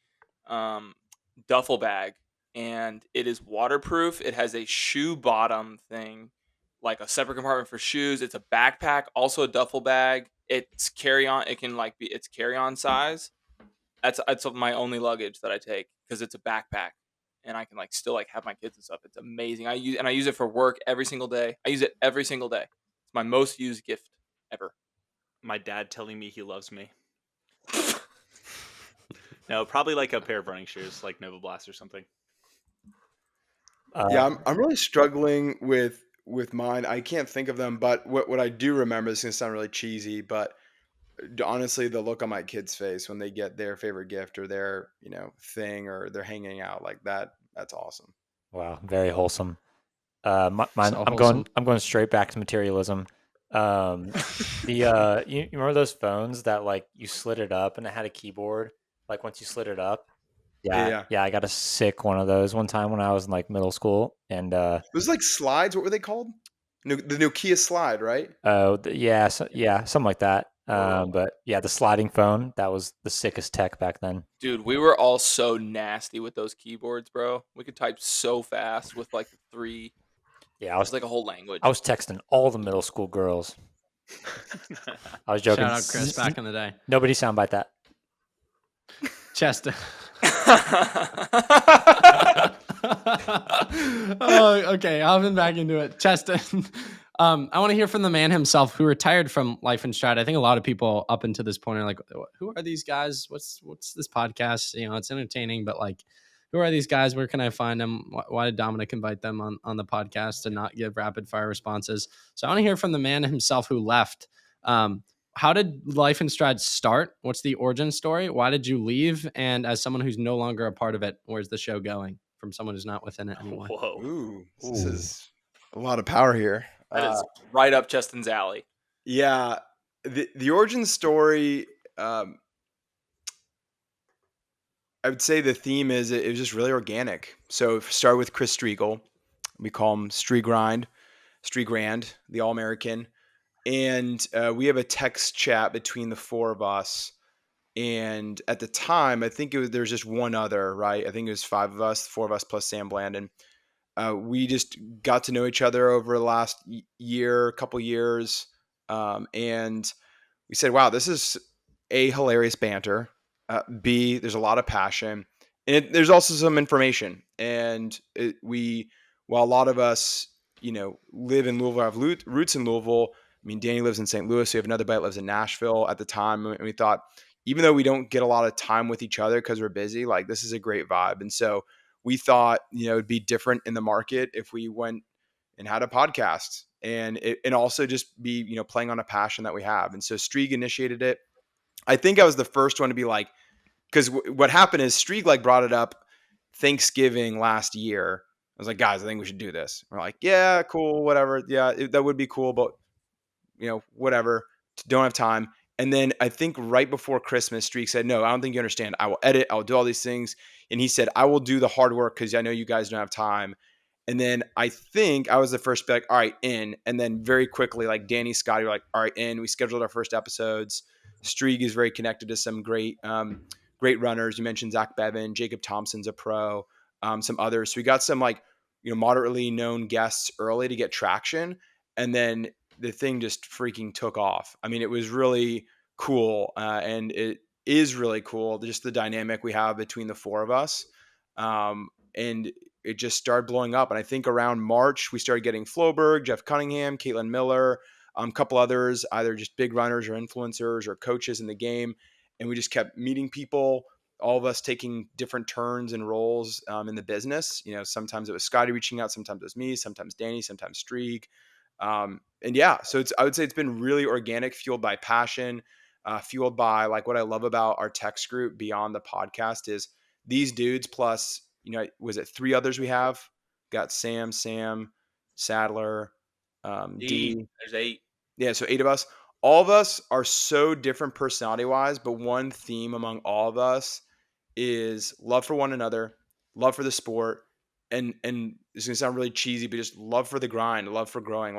duffel bag, and it is waterproof. It has a shoe bottom thing, like a separate compartment for shoes. It's a backpack, also a duffel bag. It's carry on. It can it's carry on size. That's my only luggage that I take because it's a backpack, and I can still have my kids and stuff. It's amazing. I use it for work every single day. I use it every single day. It's my most used gift ever. My dad telling me he loves me. No, probably like a pair of running shoes, like Nova Blast or something. Yeah, I'm really struggling with mine. I can't think of them, but what I do remember, this is gonna sound really cheesy, but honestly, the look on my kid's face when they get their favorite gift or their thing or they're hanging out like that's awesome. Wow, very wholesome. Mine, So I'm going straight back to materialism. You remember those phones that you slid it up and it had a keyboard? Like once you slid it up. Yeah. I got a sick one of those one time when I was in middle school, and It was like slides. What were they called? The Nokia slide, right? something like that. But yeah, the sliding phone, that was the sickest tech back then. Dude, we were all so nasty with those keyboards, bro. We could type so fast with 3. Yeah, It was like a whole language. I was texting all the middle school girls. I was joking. Shout out Chris back in the day. Nobody soundbite that. Cheston. Oh, okay. Hopping back into it. Cheston. I want to hear from the man himself who retired from Life in Stride. I think a lot of people up until this point are like, who are these guys? What's this podcast? You know, it's entertaining, but like, who are these guys? Where can I find them? Why did Dominic invite them on the podcast to not give rapid fire responses? So I want to hear from the man himself who left. How did Life in Stride start? What's the origin story? Why did you leave? And as someone who's no longer a part of it, where's the show going from someone who's not within it anymore? Whoa. Ooh, this is a lot of power here. That is right up Cheston's alley. Yeah, the origin story. I would say the theme is it was just really organic. So start with Chris Striegel. We call him Strigrand, the All-American. And we have a text chat between the four of us. And at the time, I think there was just one other, right? I think it was four of us plus Sam Blandon. We just got to know each other over the last couple years. And we said, wow, this is A, hilarious banter. B, there's a lot of passion. And there's also some information. And while a lot of us, live in Louisville, have roots in Louisville. I mean, Danny lives in St. Louis. We have another buddy that lives in Nashville at the time. And we thought, even though we don't get a lot of time with each other because we're busy, like this is a great vibe. And so we thought, it'd be different in the market if we went and had a podcast and also just be, playing on a passion that we have. And so Strieg initiated it. I think I was the first one to be like, because what happened is Strieg brought it up Thanksgiving last year. I was like, guys, I think we should do this. We're like, yeah, cool, whatever. Yeah, that would be cool, but whatever. Don't have time. And then I think right before Christmas, Strieg said, no, I don't think you understand. I will edit. I will do all these things. And he said, I will do the hard work because I know you guys don't have time. And then I think I was the first to be like, all right, in. And then very quickly, like Danny, Scotty were like, all right, in. We scheduled our first episodes. Strieg is very connected to some great runners. You mentioned Zach Bevan, Jacob Thompson's a pro, some others. So we got some moderately known guests early to get traction. And then the thing just freaking took off. I mean, it was really cool. And it is really cool. Just the dynamic we have between the four of us. And it just started blowing up. And I think around March, we started getting Floberg, Jeff Cunningham, Caitlin Miller, a couple others, either just big runners or influencers or coaches in the game. And we just kept meeting people, all of us taking different turns and roles in the business. Sometimes it was Scotty reaching out, sometimes it was me, sometimes Danny, sometimes Strieg. And yeah, so I would say it's been really organic, fueled by passion, fueled by what I love about our text group beyond the podcast is these dudes plus, was it 3 others we have? Got Sam, Sadler, D. There's 8. Yeah, so 8 of us. All of us are so different personality-wise, but one theme among all of us is love for one another, love for the sport, and it's going to sound really cheesy, but just love for the grind, love for growing.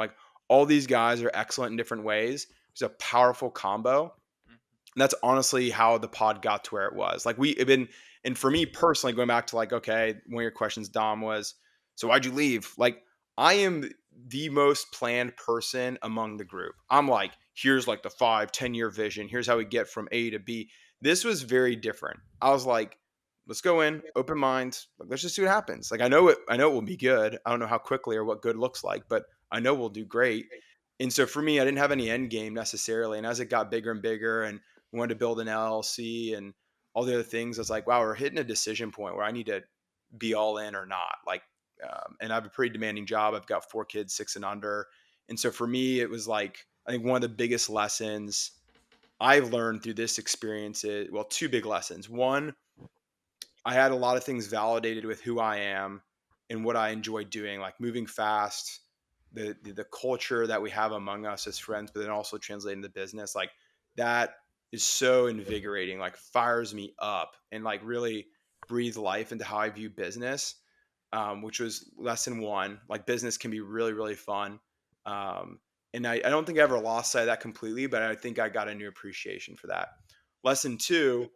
All these guys are excellent in different ways. It's a powerful combo. And that's honestly how the pod got to where it was. We have been, and for me personally, going back to okay, one of your questions, Dom, was, so why'd you leave? I am the most planned person among the group. I'm here's the 5-10-year vision. Here's how we get from A to B. This was very different. I was like, let's go in, open mind. Let's just see what happens. I know it will be good. I don't know how quickly or what good looks like, but I know we'll do great. And so for me, I didn't have any end game necessarily. And as it got bigger and bigger and we wanted to build an LLC and all the other things, I was like, wow, we're hitting a decision point where I need to be all in or not. And I have a pretty demanding job. I've got 4 kids, 6 and under. And so for me, it was I think one of the biggest lessons I've learned through this experience is, 2 big lessons. One, I had a lot of things validated with who I am and what I enjoy doing, moving fast, the culture that we have among us as friends, but then also translating the business. That is so invigorating, fires me up and really breathe life into how I view business, which was lesson 1. Business can be really, really fun. And I don't think I ever lost sight of that completely, but I think I got a new appreciation for that. Lesson 2,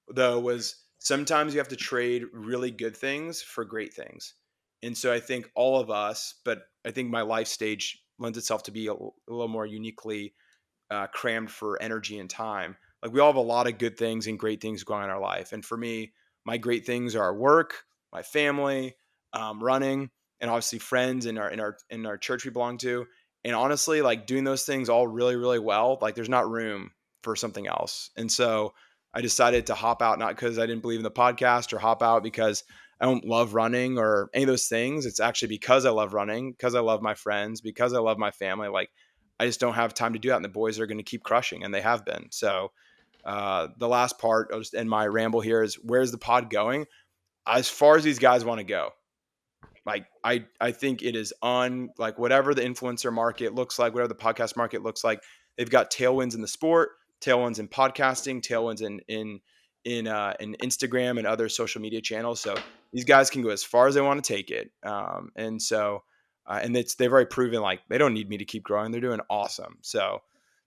though, was sometimes you have to trade really good things for great things. And so I think all of us, but I think my life stage lends itself to be a little more uniquely crammed for energy and time. Like, we all have a lot of good things and great things going on in our life. And for me, my great things are work, my family, running, and obviously friends in our church we belong to. And honestly, like, doing those things all really, really well, like, there's not room for something else. And so I decided to hop out, not because I didn't believe in the podcast or hop out because I don't love running or any of those things. It's actually because I love running, because I love my friends, because I love my family. Like, I just don't have time to do that. And the boys are going to keep crushing, and they have been. So the last part, I'll just end my ramble here, is where's the pod going? As far as these guys want to go. Like, I think it is like, whatever the influencer market looks like, whatever the podcast market looks like, they've got tailwinds in the sport, tailwinds in podcasting, tailwinds in Instagram and other social media channels. So these guys can go as far as they want to take it. And they've already proven, like, they don't need me to keep growing. They're doing awesome. So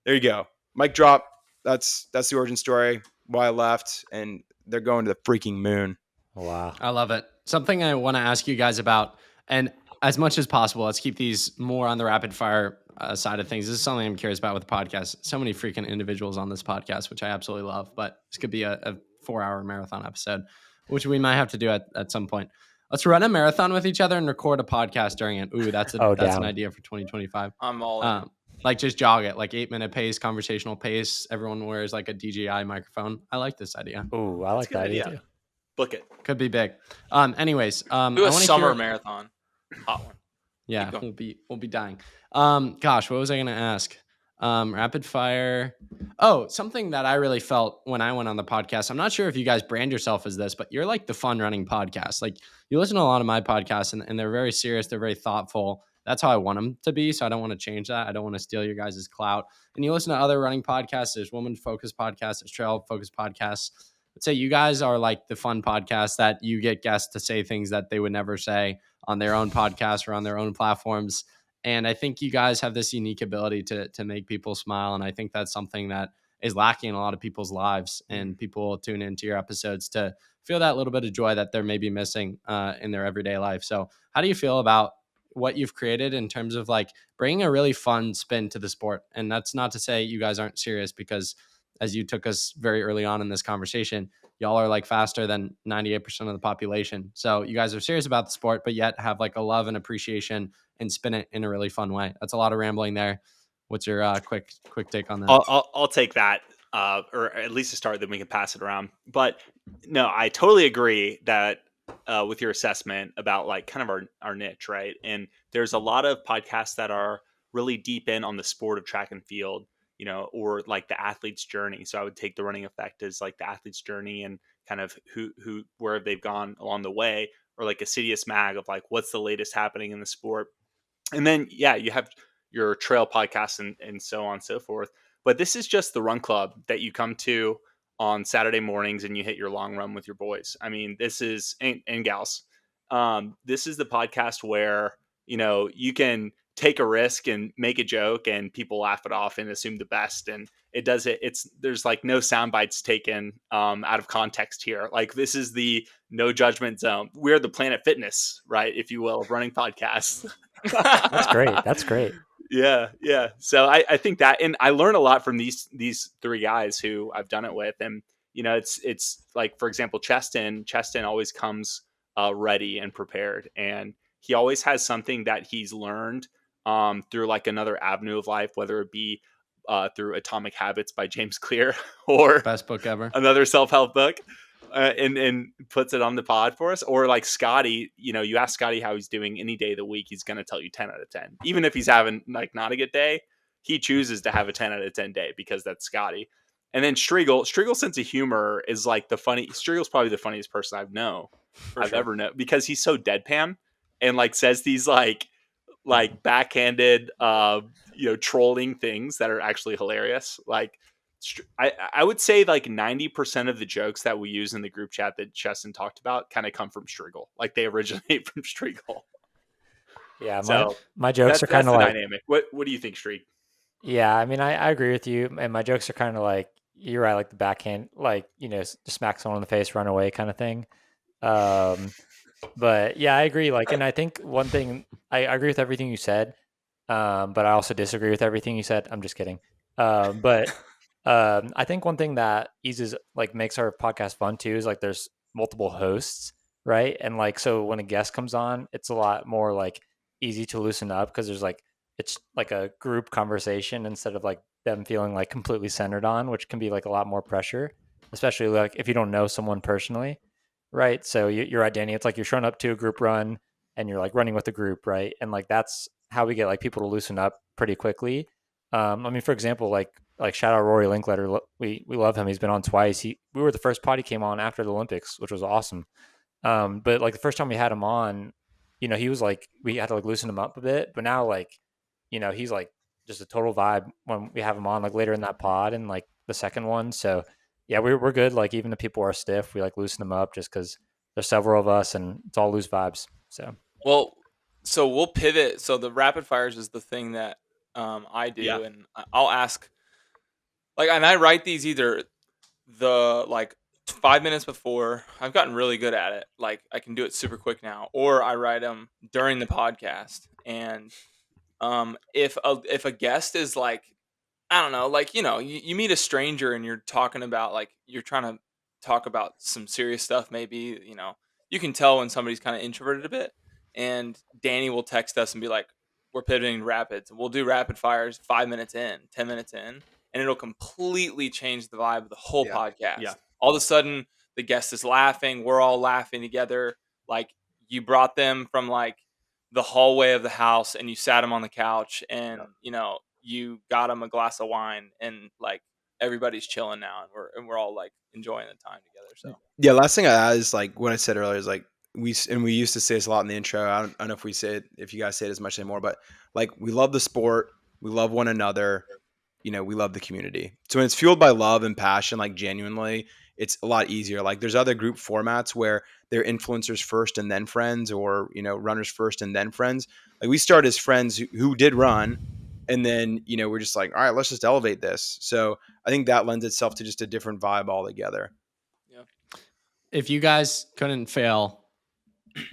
there you go. Mic drop. That's the origin story, why I left, and they're going to the freaking moon. Wow. I love it. Something I want to ask you guys about, and as much as possible, let's keep these more on the rapid fire side of things. This is something I'm curious about with the podcast. So many freaking individuals on this podcast, which I absolutely love, but this could be a 4-hour marathon episode, which we might have to do at some point. Let's run a marathon with each other and record a podcast during it. Ooh, that's an idea for 2025. I'm all in. Like, just jog it, like 8-minute pace, conversational pace. Everyone wears like a DJI microphone. I like this idea. Ooh, I like that idea too. Book it. Could be big. Anyways, Do a I summer marathon. Hot one. Yeah, we'll be dying. Gosh, what was I gonna ask? Rapid fire. Oh, something that I really felt when I went on the podcast. I'm not sure if you guys brand yourself as this, but you're like the fun running podcast. Like, you listen to a lot of my podcasts, and they're very serious. They're very thoughtful. That's how I want them to be. So I don't want to change that. I don't want to steal your guys' clout. And you listen to other running podcasts. There's women focused podcasts. There's trail focused podcasts. I'd say you guys are like the fun podcast that you get guests to say things that they would never say on their own podcast or on their own platforms. And I think you guys have this unique ability to make people smile. And I think that's something that is lacking in a lot of people's lives. And people tune into your episodes to feel that little bit of joy that they're maybe missing in their everyday life. So how do you feel about what you've created in terms of like bringing a really fun spin to the sport? And that's not to say you guys aren't serious, because as you took us very early on in this conversation, y'all are like faster than 98% of the population. So you guys are serious about the sport, but yet have like a love and appreciation and spin it in a really fun way. That's a lot of rambling there. What's your quick take on that? I'll take that, or at least to start, then we can pass it around. But no, I totally agree that with your assessment about like kind of our niche, right? And there's a lot of podcasts that are really deep in on the sport of track and field, you know, or like the athlete's journey. So I would take the running effect as like the athlete's journey and kind of where they've gone along the way, or like a Sidious Mag of like, what's the latest happening in the sport? And then, yeah, you have your trail podcast and so on and so forth. But this is just the run club that you come to on Saturday mornings and you hit your long run with your boys. I mean, this is, and gals, this is the podcast where, you know, you can take a risk and make a joke and people laugh it off and assume the best. And there's like no sound bites taken out of context here. Like, this is the no judgment zone. We're the Planet Fitness, right, if you will, of running podcasts. That's great. Yeah. So I think that, and I learn a lot from these three guys who I've done it with. And, you know, it's like, for example, Cheston always comes ready and prepared. And he always has something that he's learned through like another avenue of life, whether it be through Atomic Habits by James Clear or best book ever, another self-help book, and puts it on the pod for us. Or like Scotty, you know, you ask Scotty how he's doing any day of the week, he's going to tell you 10 out of 10. Even if he's having like not a good day, he chooses to have a 10 out of 10 day because that's Scotty. And then Striegel's sense of humor is like Striegel's probably the funniest person I've ever known, because he's so deadpan and like says these like backhanded, you know, trolling things that are actually hilarious. Like, I would say like 90% of the jokes that we use in the group chat that Cheston talked about kind of come from Striegel. Like, they originate from Striegel. Yeah. So my jokes are kind of like dynamic. What do you think, Strieg? Yeah. I mean, I agree with you. And my jokes are kind of like, you're right. Like the backhand, like, you know, just smack someone in the face, run away kind of thing. But yeah, I agree. Like, and I think one thing, I agree with everything you said. But I also disagree with everything you said. I'm just kidding. But I think one thing that makes our podcast fun too is like there's multiple hosts, right? And like so when a guest comes on, it's a lot more like easy to loosen up because it's like a group conversation instead of like them feeling like completely centered on, which can be like a lot more pressure, especially like if you don't know someone personally, right? So you're right, Danny. It's like you're showing up to a group run and you're like running with the group, right? And like that's how we get like people to loosen up pretty quickly. I mean, for example, like shout out Rory Linkletter. We love him. He's been on twice. We were the first pod he came on after the Olympics, which was awesome. But like the first time we had him on, he was like we had to like loosen him up a bit. But now like, he's like just a total vibe when we have him on like later in that pod and like the second one. So yeah, we're good. Like even if people are stiff, we like loosen them up just because there's several of us and it's all loose vibes. So Well, so we'll pivot. So the rapid fires is the thing that I Yeah. do, and I'll ask like, and I write these either the like 5 minutes before. I've gotten really good at it. Like I can do it super quick now, or I write them during the podcast. And if a guest is like, I don't know, like you meet a stranger and you're talking about like you're trying to talk about some serious stuff. Maybe you can tell when somebody's kind of introverted a bit. And Danny will text us and be like, "We're pivoting to rapids. We'll do rapid fires 5 minutes in, 10 minutes in, and it'll completely change the vibe of the whole Yeah. podcast. Yeah. All of a sudden, the guest is laughing. We're all laughing together. Like you brought them from like the hallway of the house and you sat them on the couch and you got them a glass of wine and like everybody's chilling now and we're all like enjoying the time together. So Yeah, last thing I add is like what I said earlier is like we used to say this a lot in the intro. I don't know if we say it, if you guys say it as much anymore, but like we love the sport, we love one another, we love the community. So when it's fueled by love and passion, like genuinely, it's a lot easier. Like there's other group formats where they're influencers first and then friends, or runners first and then friends. Like we started as friends who did run, and then we're just like, all right, let's just elevate this. So I think that lends itself to just a different vibe altogether. yeah. If you guys couldn't fail,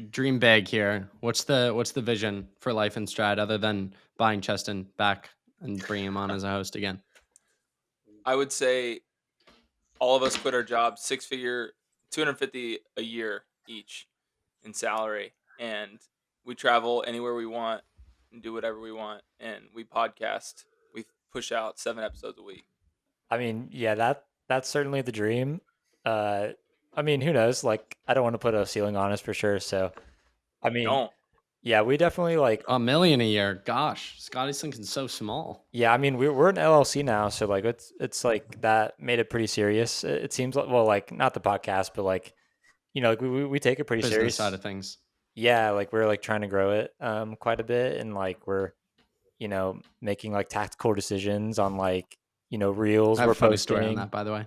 dream big here. What's the vision for Life in Stride other than buying Cheston back and bringing him on as a host again? I would say all of us quit our jobs, 6-figure, 250 a year each in salary, and we travel anywhere we want and do whatever we want, and we podcast. We push out 7 episodes a week. I mean, yeah, that's certainly the dream. I mean, who knows? Like, I don't want to put a ceiling on us for sure. So, I mean, Don't. yeah, we definitely like. $1 million a year. Gosh, Scotty Scearce so small. Yeah, I mean, we're an LLC now, so like it's like that made it pretty serious. It seems like, well, like not the podcast, but like like we take it pretty Business serious. side of things. Yeah, like we're like trying to grow it quite a bit, and like we're making like tactical decisions on like reels I have we're a funny posting. story on that, by the way.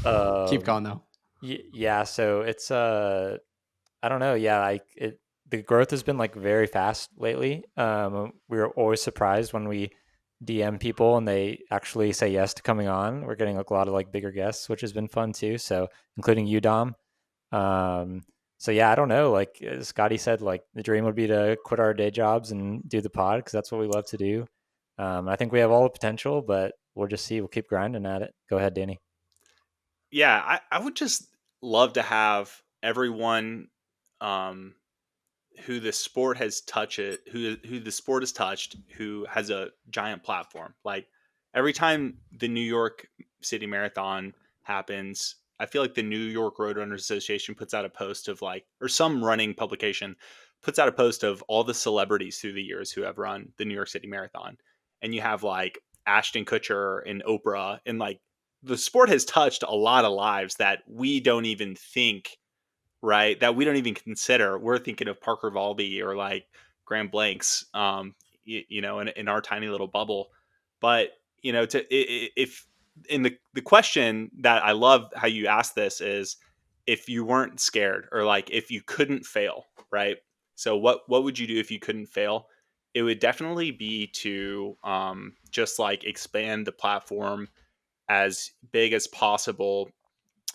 Um, Keep going though. Yeah, so it's I don't know. Yeah, the growth has been like very fast lately. We were always surprised when we DM people and they actually say yes to coming on. We're getting like a lot of like bigger guests, which has been fun too. So including you, Dom. So yeah, I don't know. Like Scotty said, like the dream would be to quit our day jobs and do the pod because that's what we love to do. I think we have all the potential, but we'll just see. We'll keep grinding at it. Go ahead, Danny. Yeah, I would just love to have everyone who the sport has touched it, who the sport has touched, who has a giant platform. Like every time the New York City Marathon happens, I feel like the New York Road Runners Association puts out a post of like, or some running publication puts out a post of all the celebrities through the years who have run the New York City Marathon. And you have like Ashton Kutcher and Oprah, and like the sport has touched a lot of lives that we don't even think, right? That we don't even consider. We're thinking of Parker Valby or like Graham Blanks, in our tiny little bubble. But if in the question that I love how you asked this is, if you weren't scared or like if you couldn't fail, right? So what would you do if you couldn't fail? It would definitely be to just like expand the platform as big as possible,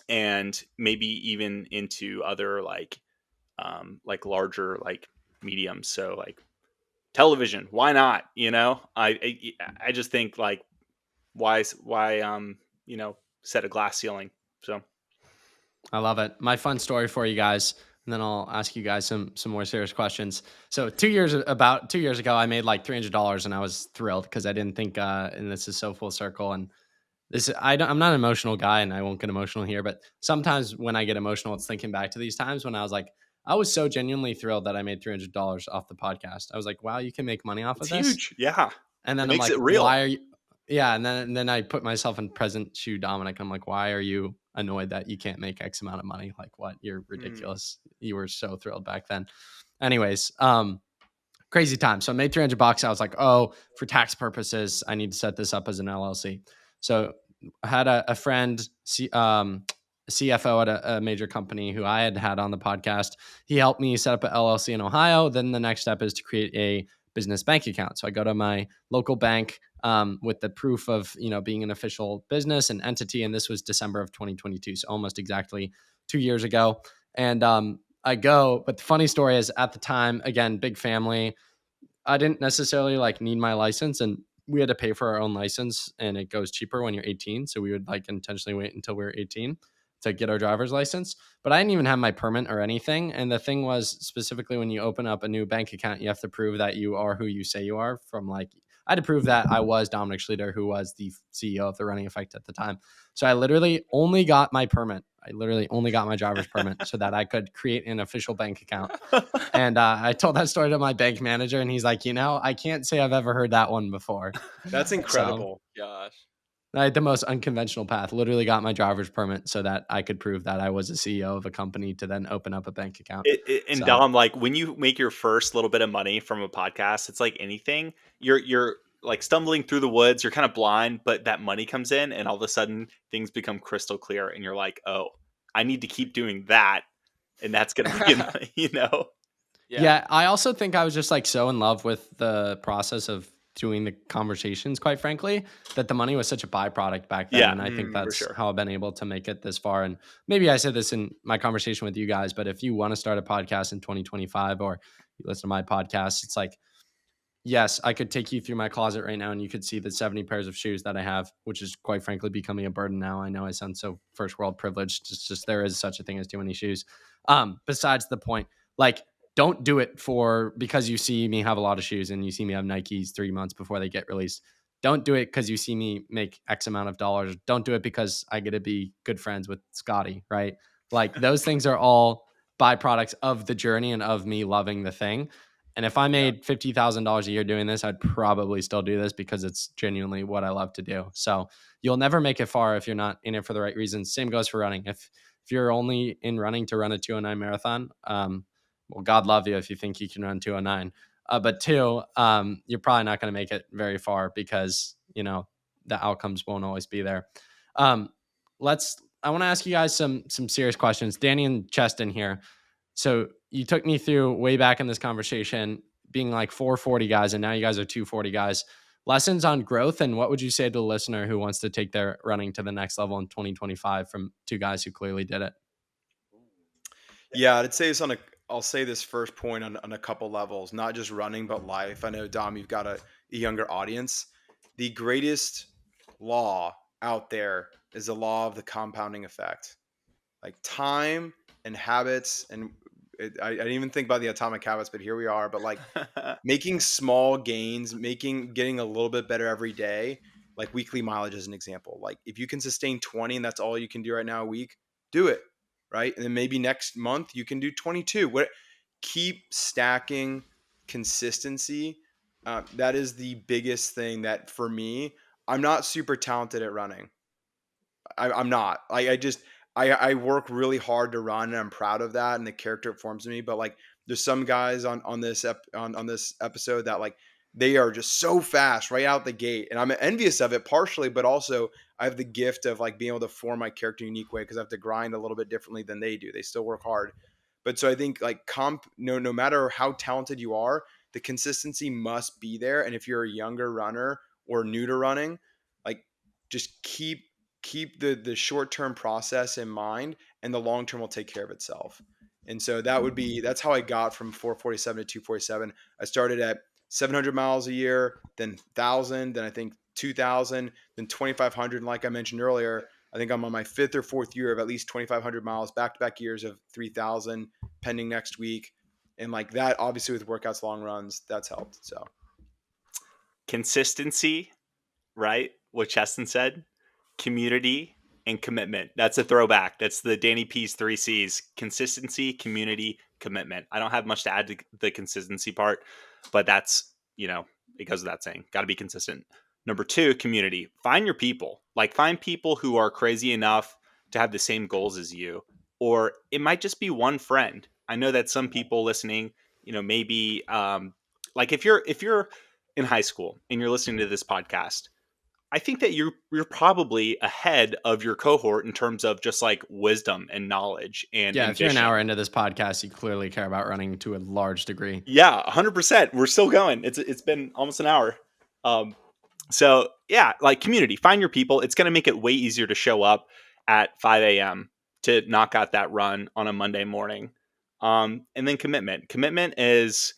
and maybe even into other like larger like mediums. So like television. Why not? I just think like, why, set a glass ceiling. So I love it. My fun story for you guys, and then I'll ask you guys some more serious questions. So about 2 years ago, I made like $300, and I was thrilled because I didn't think. And this is so full circle. And I'm not an emotional guy, and I won't get emotional here. But sometimes when I get emotional, it's thinking back to these times when I was like, I was so genuinely thrilled that I made $300 off the podcast. I was like, wow, you can make money off it's of this. huge. Yeah. And It then I'm makes like, it real. why are you? Yeah, and then I put myself in present shoe Dominic. I'm like, why are you annoyed that you can't make X amount of money? Like, what? You're ridiculous. You were so thrilled back then. Anyways, crazy time. So I made $300. I was like, oh, for tax purposes, I need to set this up as an LLC. So I had a friend, CFO at a major company who I had on the podcast. He helped me set up an LLC in Ohio. Then the next step is to create a business bank account. So I go to my local bank with the proof of being an official business and entity. And this was December of 2022, so almost exactly 2 years ago. And I go, but the funny story is at the time, again, big family, I didn't necessarily like need my license, and we had to pay for our own license, and it goes cheaper when you're 18. So we would like intentionally wait until we were 18 to get our driver's license. But I didn't even have my permit or anything. And the thing was, specifically when you open up a new bank account, you have to prove that you are who you say you are. I had to prove that I was Dominic Schluter, who was the CEO of the Running Effect at the time. So I literally only got my permit. I literally only got my driver's permit so that I could create an official bank account. And I told that story to my bank manager, and he's like, I can't say I've ever heard that one before. That's incredible. Gosh. I had the most unconventional path. Literally got my driver's permit so that I could prove that I was a CEO of a company to then open up a bank account. And Dom, like when you make your first little bit of money from a podcast, it's like anything. You're like stumbling through the woods. You're kind of blind, but that money comes in, and all of a sudden things become crystal clear, and you're like, oh, I need to keep doing that, and that's gonna be, Yeah. I also think I was just like so in love with the process of doing the conversations, quite frankly, that the money was such a byproduct back then. Yeah, And I think for that's sure. how I've been able to make it this far. And maybe I said this in my conversation with you guys, but if you want to start a podcast in 2025 or you listen to my podcast, it's like, yes, I could take you through my closet right now and you could see the 70 pairs of shoes that I have, which is quite frankly becoming a burden now. I know I sound so first world privileged. It's just there is such a thing as too many shoes. Besides the point, like, don't do it because you see me have a lot of shoes and you see me have Nikes 3 months before they get released. Don't do it because you see me make X amount of dollars. Don't do it because I get to be good friends with Scotty, right? Like those things are all byproducts of the journey and of me loving the thing. And if I made $50,000 a year doing this, I'd probably still do this because it's genuinely what I love to do. So you'll never make it far if you're not in it for the right reasons. Same goes for running. If you're only in running to run a 209 marathon, well, God love you if you think you can run 209. But two, you're probably not going to make it very far because, the outcomes won't always be there. I want to ask you guys some serious questions. Danny and Cheston here. So you took me through way back in this conversation being like 440 guys, and now you guys are 240 guys. Lessons on growth, and what would you say to the listener who wants to take their running to the next level in 2025 from two guys who clearly did it? Yeah, I'll say this first point on a couple levels, not just running, but life. I know, Dom, you've got a younger audience. The greatest law out there is the law of the compounding effect. Like time and habits, and I didn't even think about the atomic habits, but here we are. But like making small gains, getting a little bit better every day, like weekly mileage is an example. Like if you can sustain 20 and that's all you can do right now a week, do it. Right. And then maybe next month you can do 22. Keep stacking consistency. That is the biggest thing that for me, I'm not super talented at running. I'm not. I work really hard to run, and I'm proud of that, and the character it forms in me. But like, there's some guys on this episode that like they are just so fast right out the gate, and I'm envious of it partially, but also I have the gift of like being able to form my character in a unique way because I have to grind a little bit differently than they do. They still work hard, but so I think like no matter how talented you are, the consistency must be there. And if you're a younger runner or new to running, like just keep the short-term process in mind, and the long-term will take care of itself. And so that's how I got from 447 to 247. I started at 700 miles a year, then 1,000, then I think 2,000, then 2,500. And like I mentioned earlier, I think I'm on my 5th or 4th year of at least 2,500 miles, back-to-back years of 3,000 pending next week. And like that, obviously with workouts, long runs, that's helped. So consistency, right? What Cheston said, community, and commitment. That's a throwback. That's the Danny P's 3 C's: consistency, community, commitment. I don't have much to add to the consistency part, but that's, it goes without saying, got to be consistent. Number 2, community. Find your people. Like, find people who are crazy enough to have the same goals as you, or it might just be one friend. I know that some people listening, maybe like if you're in high school and you're listening to this podcast, I think that you're probably ahead of your cohort in terms of just like wisdom and knowledge and Yeah, ambition. if you're an hour into this podcast, you clearly care about running to a large degree. Yeah, 100%. We're still going. It's been almost an hour. So yeah, like community, find your people. It's going to make it way easier to show up at 5 a.m. to knock out that run on a Monday morning. And then commitment. Commitment is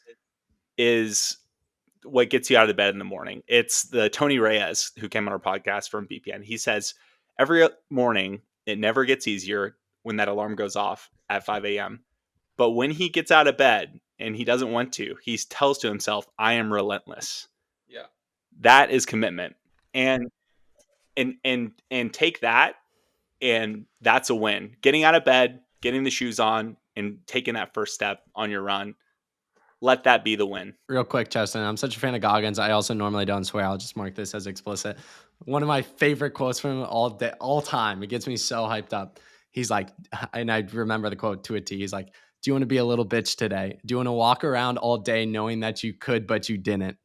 what gets you out of the bed in the morning. It's the Tony Reyes who came on our podcast from BPN. He says every morning it never gets easier when that alarm goes off at 5 a.m. But when he gets out of bed and he doesn't want to, he tells to himself, I am relentless. Yeah. That is commitment. And take that, and that's a win. Getting out of bed, getting the shoes on, and taking that first step on your run. Let that be the win. Real quick, Cheston, I'm such a fan of Goggins. I also normally don't swear. I'll just mark this as explicit. One of my favorite quotes from him all time. It gets me so hyped up. He's like, and I remember the quote to a T. He's like, do you want to be a little bitch today? Do you want to walk around all day knowing that you could, but you didn't?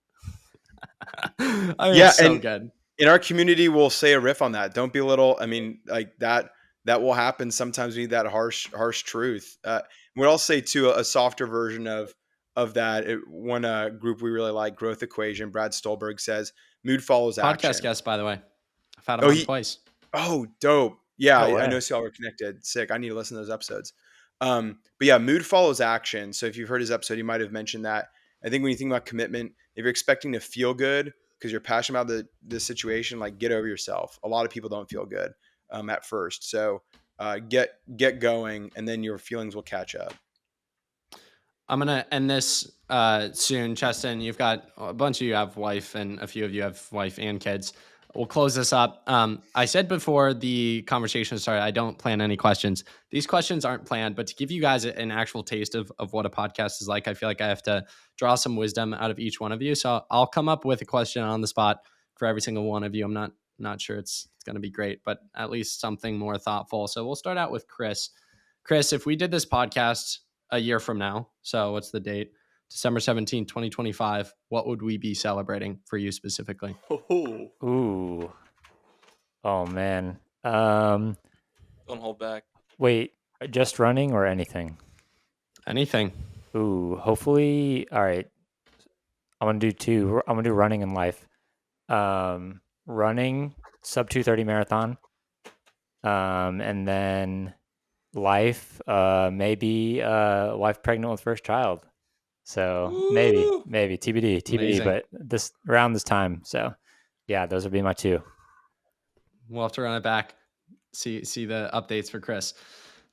It's so good. In our community, we'll say a riff on that. Don't be little. I mean, like that will happen. Sometimes we need that harsh truth. We'll also say too, a softer version of that. One group we really like, Growth Equation, Brad Stolberg says, mood follows action. Podcast guest, by the way. I've had him on twice. Oh, dope. Yeah, Oh, wow. I know y'all were connected. Sick. I need to listen to those episodes. But yeah, mood follows action. So if you've heard his episode, you might have mentioned that. I think when you think about commitment, if you're expecting to feel good because you're passionate about the situation, like get over yourself. A lot of people don't feel good at first. So get going, and then your feelings will catch up. I'm going to end this soon. Cheston, you've got a bunch of you have wife, and a few of you have wife and kids. We'll close this up. I said before the conversation started, I don't plan any questions. These questions aren't planned, but to give you guys an actual taste of what a podcast is like, I feel like I have to draw some wisdom out of each one of you. So I'll come up with a question on the spot for every single one of you. I'm not sure it's going to be great, but at least something more thoughtful. So we'll start out with Chris. Chris, if we did this podcast a year from now, so what's the date? December 17th, 2025. What would we be celebrating for you specifically? Ooh. Oh, man. Don't hold back. Wait, just running or anything? Anything. Ooh, hopefully. All right. I'm going to do 2. I'm going to do running in life. Running, sub 2:30 marathon. And then life, maybe wife pregnant with first child. So maybe TBD, Amazing. but this around this time. So yeah, those would be my 2. We'll have to run it back. See the updates for Chris.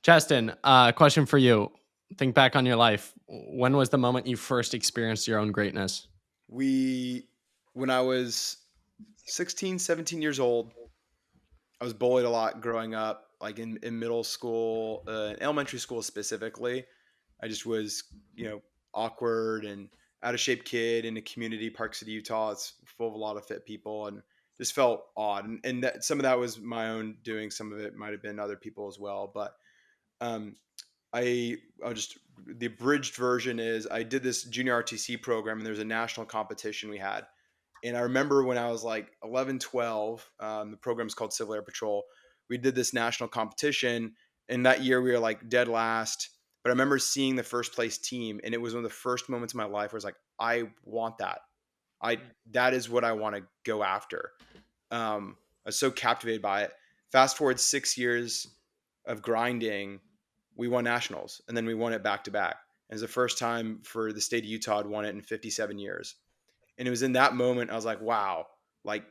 Cheston, question for you. Think back on your life. When was the moment you first experienced your own greatness? When I was 16, 17 years old, I was bullied a lot growing up, like in middle school, elementary school specifically. I just was, awkward and out of shape kid in a community, Park City, Utah. It's full of a lot of fit people, and just felt odd. And that some of that was my own doing. Some of it might have been other people as well. But I'll just, the abridged version is I did this junior RTC program, and there's a national competition we had. And I remember when I was like 11, 12, the program's called Civil Air Patrol. We did this national competition, and that year we were like dead last. But I remember seeing the first place team, and it was one of the first moments in my life where I was like, I want that. That is what I want to go after. I was so captivated by it. Fast forward 6 years of grinding, we won nationals, and then we won it back to back. It was the first time for the state of Utah had won it in 57 years. And it was in that moment I was like, wow, like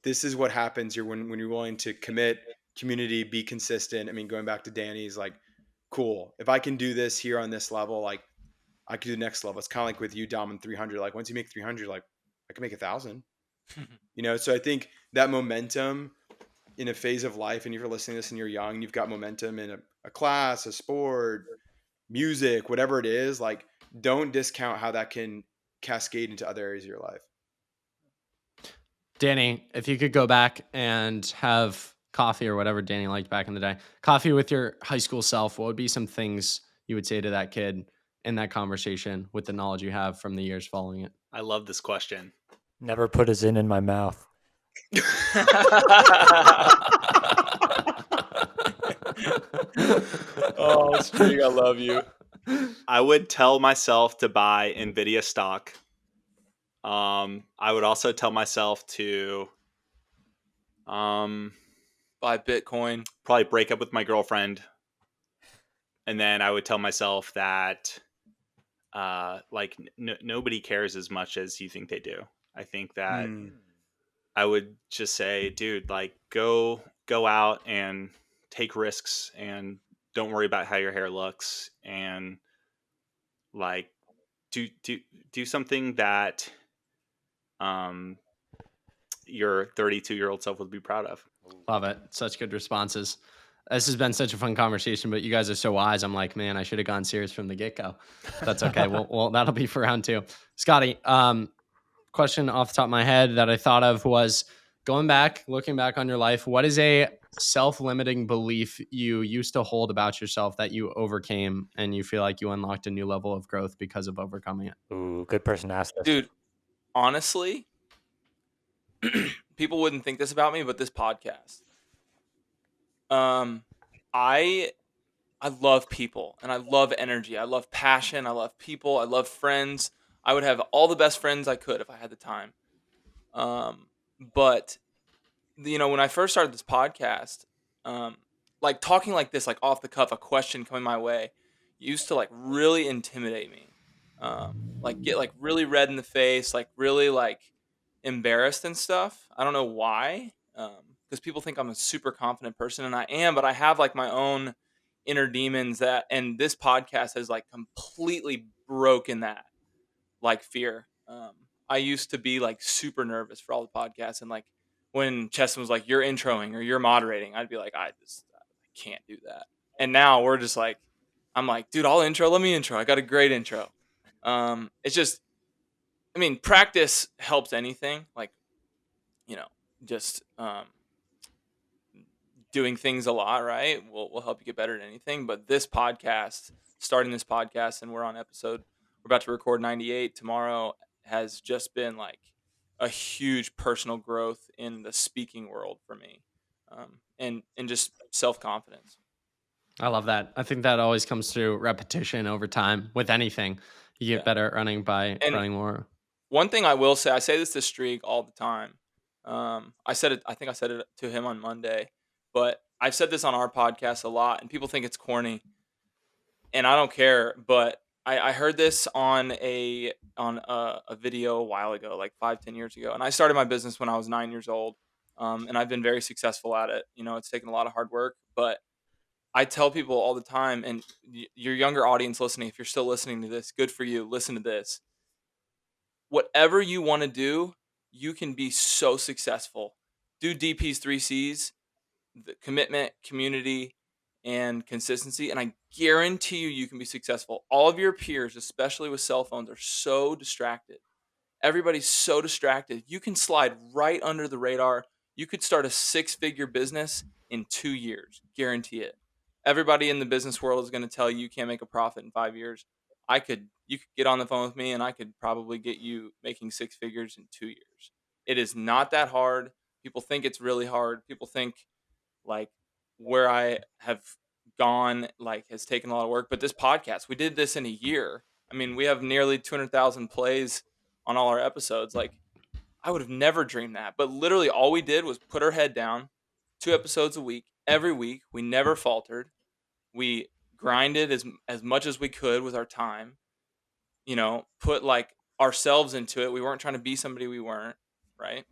this is what happens here when you're willing to commit, community, be consistent. I mean, going back to Danny's, like, cool. If I can do this here on this level, like I can do the next level. It's kind of like with you, Dom, and 300. Like once you make 300, like I can make 1,000. So I think that momentum in a phase of life, and if you're listening to this and you're young, you've got momentum in a class, a sport, music, whatever it is, like don't discount how that can cascade into other areas of your life. Danny, if you could go back and have coffee or whatever Danny liked back in the day, coffee with your high school self, what would be some things you would say to that kid in that conversation with the knowledge you have from the years following it? I love this question. Never put a Zin in my mouth. Oh, Strig, I love you. I would tell myself to buy NVIDIA stock. I would also tell myself to buy Bitcoin. Probably break up with my girlfriend. And then I would tell myself that nobody cares as much as you think they do. I think that I would just say, dude, like go out and take risks and don't worry about how your hair looks, and like do something that your 32-year-old self would be proud of. Love it. Such good responses. This has been such a fun conversation, but you guys are so wise. I'm like, man, I should have gone serious from the get-go. That's okay. well, that'll be for round 2. Scotty, question off the top of my head that I thought of was looking back on your life, what is a self-limiting belief you used to hold about yourself that you overcame and you feel like you unlocked a new level of growth because of overcoming it? Ooh, good person to ask this. Dude, honestly, people wouldn't think this about me, but this podcast. I love people and I love energy. I love passion. I love people. I love friends. I would have all the best friends I could if I had the time. But when I first started this podcast, like talking like this, like off the cuff, a question coming my way used to like really intimidate me. Like get like really red in the face, like really like embarrassed and stuff. I don't know why. Because people think I'm a super confident person, and I am, but I have like my own inner demons and this podcast has like completely broken that like fear. I used to be like super nervous for all the podcasts, and like when Cheston was like, you're introing or you're moderating, I'd be like, I can't do that. And now we're just like, I'm like, dude, I'll intro. Let me intro. I got a great intro. It's just, I mean, practice helps anything. Like, just doing things a lot, right? Will help you get better at anything. But this podcast, starting this podcast, and we're about to record 98 tomorrow, has just been like a huge personal growth in the speaking world for me, and just self-confidence. I love that. I think that always comes through repetition over time with anything. You get better at running by running more. One thing I will say, I say this to Streak all the time. I think I said it to him on Monday, but I've said this on our podcast a lot, and people think it's corny, and I don't care. But I heard this on a video a while ago, like 5-10 years ago, and I started my business when I was 9 years old, and I've been very successful at it. It's taken a lot of hard work, but I tell people all the time, and your younger audience listening, if you're still listening to this, good for you. Listen to this. Whatever you want to do, you can be so successful. Do DP's 3 C's, the commitment, community, and consistency, and I guarantee you can be successful. All of your peers, especially with cell phones, are so distracted. Everybody's so distracted. You can slide right under the radar. You could start a 6-figure business in 2 years. Guarantee it. Everybody in the business world is going to tell you can't make a profit in 5 years. You could get on the phone with me and I could probably get you making 6 figures in 2 years. It is not that hard. People think it's really hard. People think like where I have gone like has taken a lot of work, but this podcast, we did this in a year. I mean, we have nearly 200,000 plays on all our episodes. Like I would have never dreamed that, but literally all we did was put our head down, 2 episodes a week, every week. We never faltered. We grinded as much as we could with our time, put like ourselves into it. We weren't trying to be somebody we weren't, right?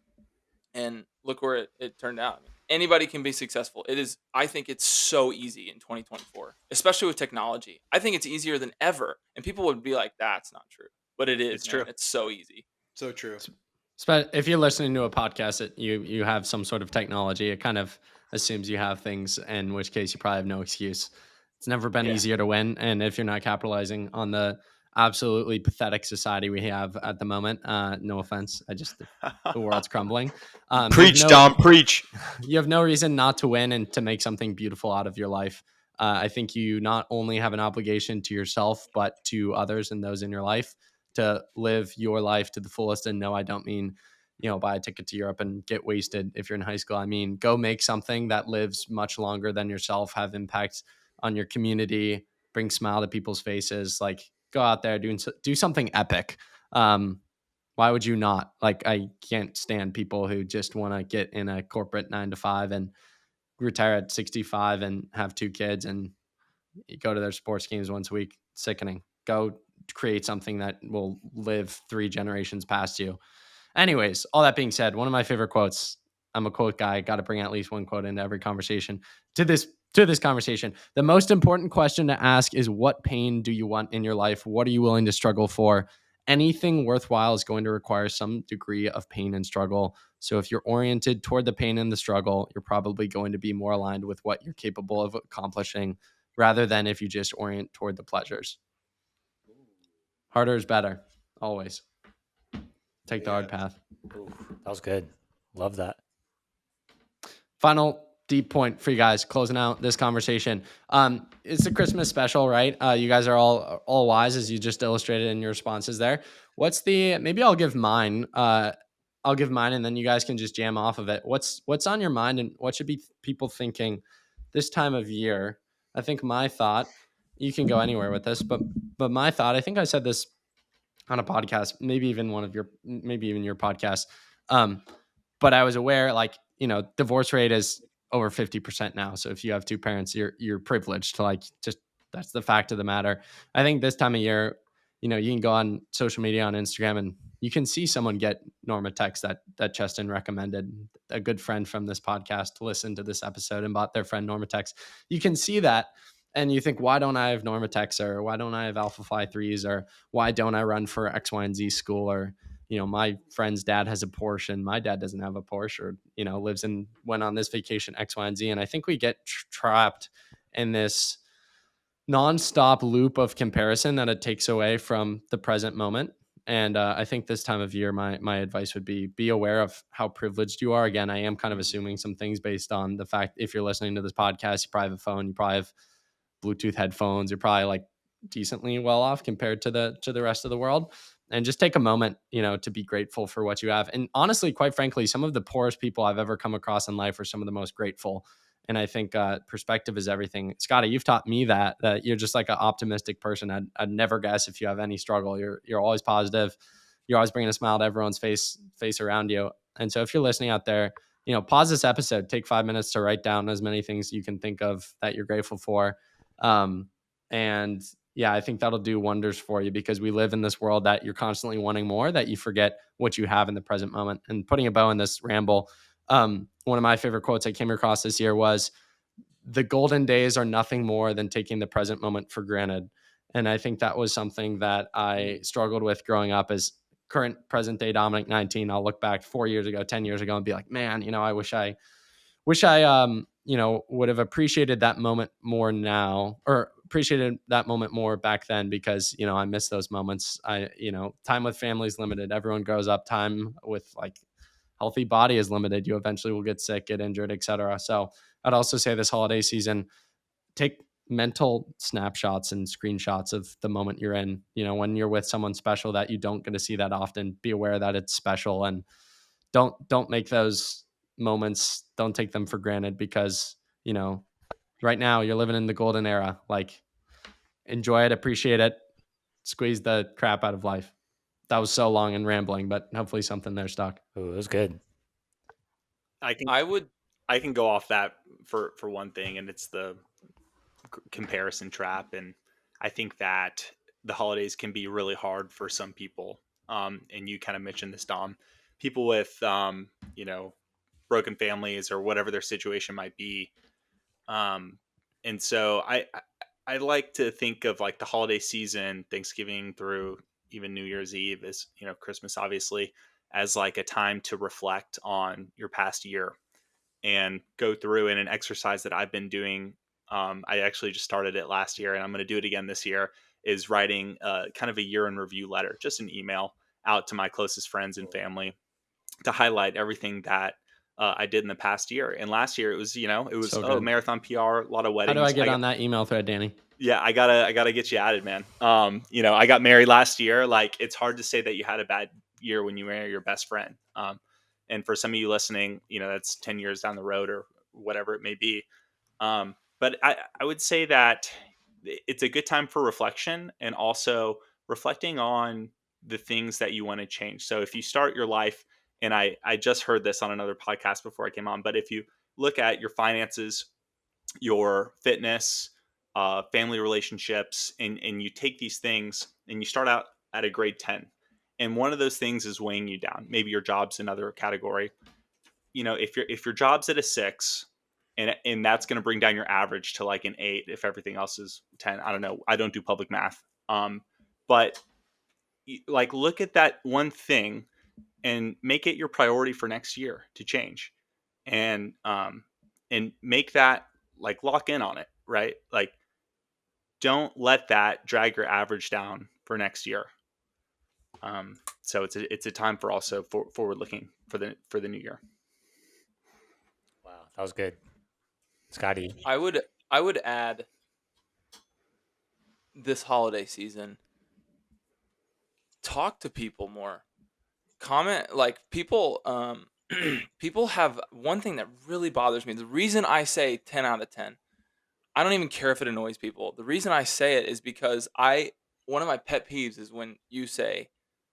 And look where it turned out. Anybody can be successful. I think it's so easy in 2024, especially with technology. I think it's easier than ever. And people would be like, that's not true. But it is, It's man. true. It's so easy. So true. If you're listening to a podcast that you have some sort of technology, it kind of assumes you have things, in which case you probably have no excuse. It's never been easier to win. And if you're not capitalizing on the absolutely pathetic society we have at the moment, no offense, the world's crumbling. Preach, Dom, preach. You have no reason not to win and to make something beautiful out of your life. I think you not only have an obligation to yourself, but to others and those in your life to live your life to the fullest. And no, I don't mean, buy a ticket to Europe and get wasted if you're in high school. I mean, go make something that lives much longer than yourself, have impact on your community, bring smile to people's faces, like go out there, do something epic. Why would you not? Like, I can't stand people who just want to get in a corporate 9 to 5 and retire at 65 and have 2 kids and go to their sports games once a week. Sickening. Go create something that will live 3 generations past you. Anyways, all that being said, one of my favorite quotes, I'm a quote guy, got to bring at least one quote into every conversation. To this conversation, the most important question to ask is, what pain do you want in your life? What are you willing to struggle for? Anything worthwhile is going to require some degree of pain and struggle. So if you're oriented toward the pain and the struggle, you're probably going to be more aligned with what you're capable of accomplishing rather than if you just orient toward the pleasures. Harder is better, always. Take the hard path. Ooh, that was good. Love that. Final deep point for you guys closing out this conversation. It's a Christmas special, right? You guys are all wise, as you just illustrated in your responses there. Maybe I'll give mine. And then you guys can just jam off of it. What's on your mind and what should be people thinking this time of year? I think my thought, you can go anywhere with this, but my thought, I think I said this on a podcast, maybe even your podcast. But I was aware, divorce rate is over 50% now. So if you have 2 parents, you're privileged to that's the fact of the matter. I think this time of year, you can go on social media, on Instagram, and you can see someone get Normatex that Cheston recommended. A good friend from this podcast listened to this episode and bought their friend Normatex. You can see that. And you think, why don't I have Normatex, or why don't I have Alpha Fly 3s, or why don't I run for X, Y, and Z school? Or, my friend's dad has a Porsche and my dad doesn't have a Porsche, or, went on this vacation X, Y, and Z. And I think we get trapped in this nonstop loop of comparison that it takes away from the present moment. And I think this time of year, my advice would be aware of how privileged you are. Again, I am kind of assuming some things based on the fact, if you're listening to this podcast, you probably have a phone, you probably have Bluetooth headphones, you're probably decently well off compared to the rest of the world. And just take a moment, to be grateful for what you have. And honestly, quite frankly, some of the poorest people I've ever come across in life are some of the most grateful. And I think perspective is everything. Scotty, you've taught me that you're just like an optimistic person. I'd never guess if you have any struggle. You're always positive. You're always bringing a smile to everyone's face around you. And so if you're listening out there, pause this episode, take 5 minutes to write down as many things you can think of that you're grateful for. And yeah, I think that'll do wonders for you, because we live in this world that you're constantly wanting more, that you forget what you have in the present moment. And putting a bow in this ramble, one of my favorite quotes I came across this year was, "The golden days are nothing more than taking the present moment for granted." And I think that was something that I struggled with growing up as current present day Dominic 19. I'll look back 4 years ago, 10 years ago and be like, man, I wish I would have appreciated that moment more now, or appreciated that moment more back then, because, I miss those moments. Time with family is limited. Everyone grows up. Time with healthy body is limited. You eventually will get sick, get injured, etc. So I'd also say this holiday season, take mental snapshots and screenshots of the moment you're in. When you're with someone special that you don't get to see that often, be aware that it's special, and don't make those moments, don't take them for granted, because right now you're living in the golden era. Enjoy it, appreciate it, squeeze the crap out of life. That was so long and rambling, but hopefully something there stuck. Ooh, it was good. I can go off that for one thing, and it's the comparison trap. And I think that the holidays can be really hard for some people, And you kind of mentioned this, Dom. People with broken families or whatever their situation might be. And so I like to think of like the holiday season, Thanksgiving through even New Year's Eve, as Christmas obviously, as like a time to reflect on your past year and go through. And an exercise that I've been doing, I actually just started it last year and I'm going to do it again this year, is writing kind of a year in review letter, just an email out to my closest friends and family to highlight everything that I did in the past year. And last year it was, So good. marathon PR, a lot of weddings. How do I get on that email thread, Danny? Yeah, I gotta get you added, man. I got married last year. Like, it's hard to say that you had a bad year when you marry your best friend. And for some of you listening, that's 10 years down the road or whatever it may be. But I would say that it's a good time for reflection and also reflecting on the things that you want to change. So if you start your life, and I just heard this on another podcast before I came on, but if you look at your finances, your fitness, family relationships, and you take these things and you start out at a grade 10, and one of those things is weighing you down. Maybe your job's another category. If your job's at a 6, and that's going to bring down your average to like an 8 if everything else is 10. I don't know. I don't do public math. But like, look at that one thing and make it your priority for next year to change, and make that, like, lock in on it, right? Like, don't let that drag your average down for next year. So it's a time for also forward looking for the new year. Wow, that was good, Scotty. I would add this holiday season, talk to people more. Comment, like, people people have one thing that really bothers me. The reason I say 10 out of 10, I don't even care if it annoys people. The reason I say it is because one of my pet peeves is when you say,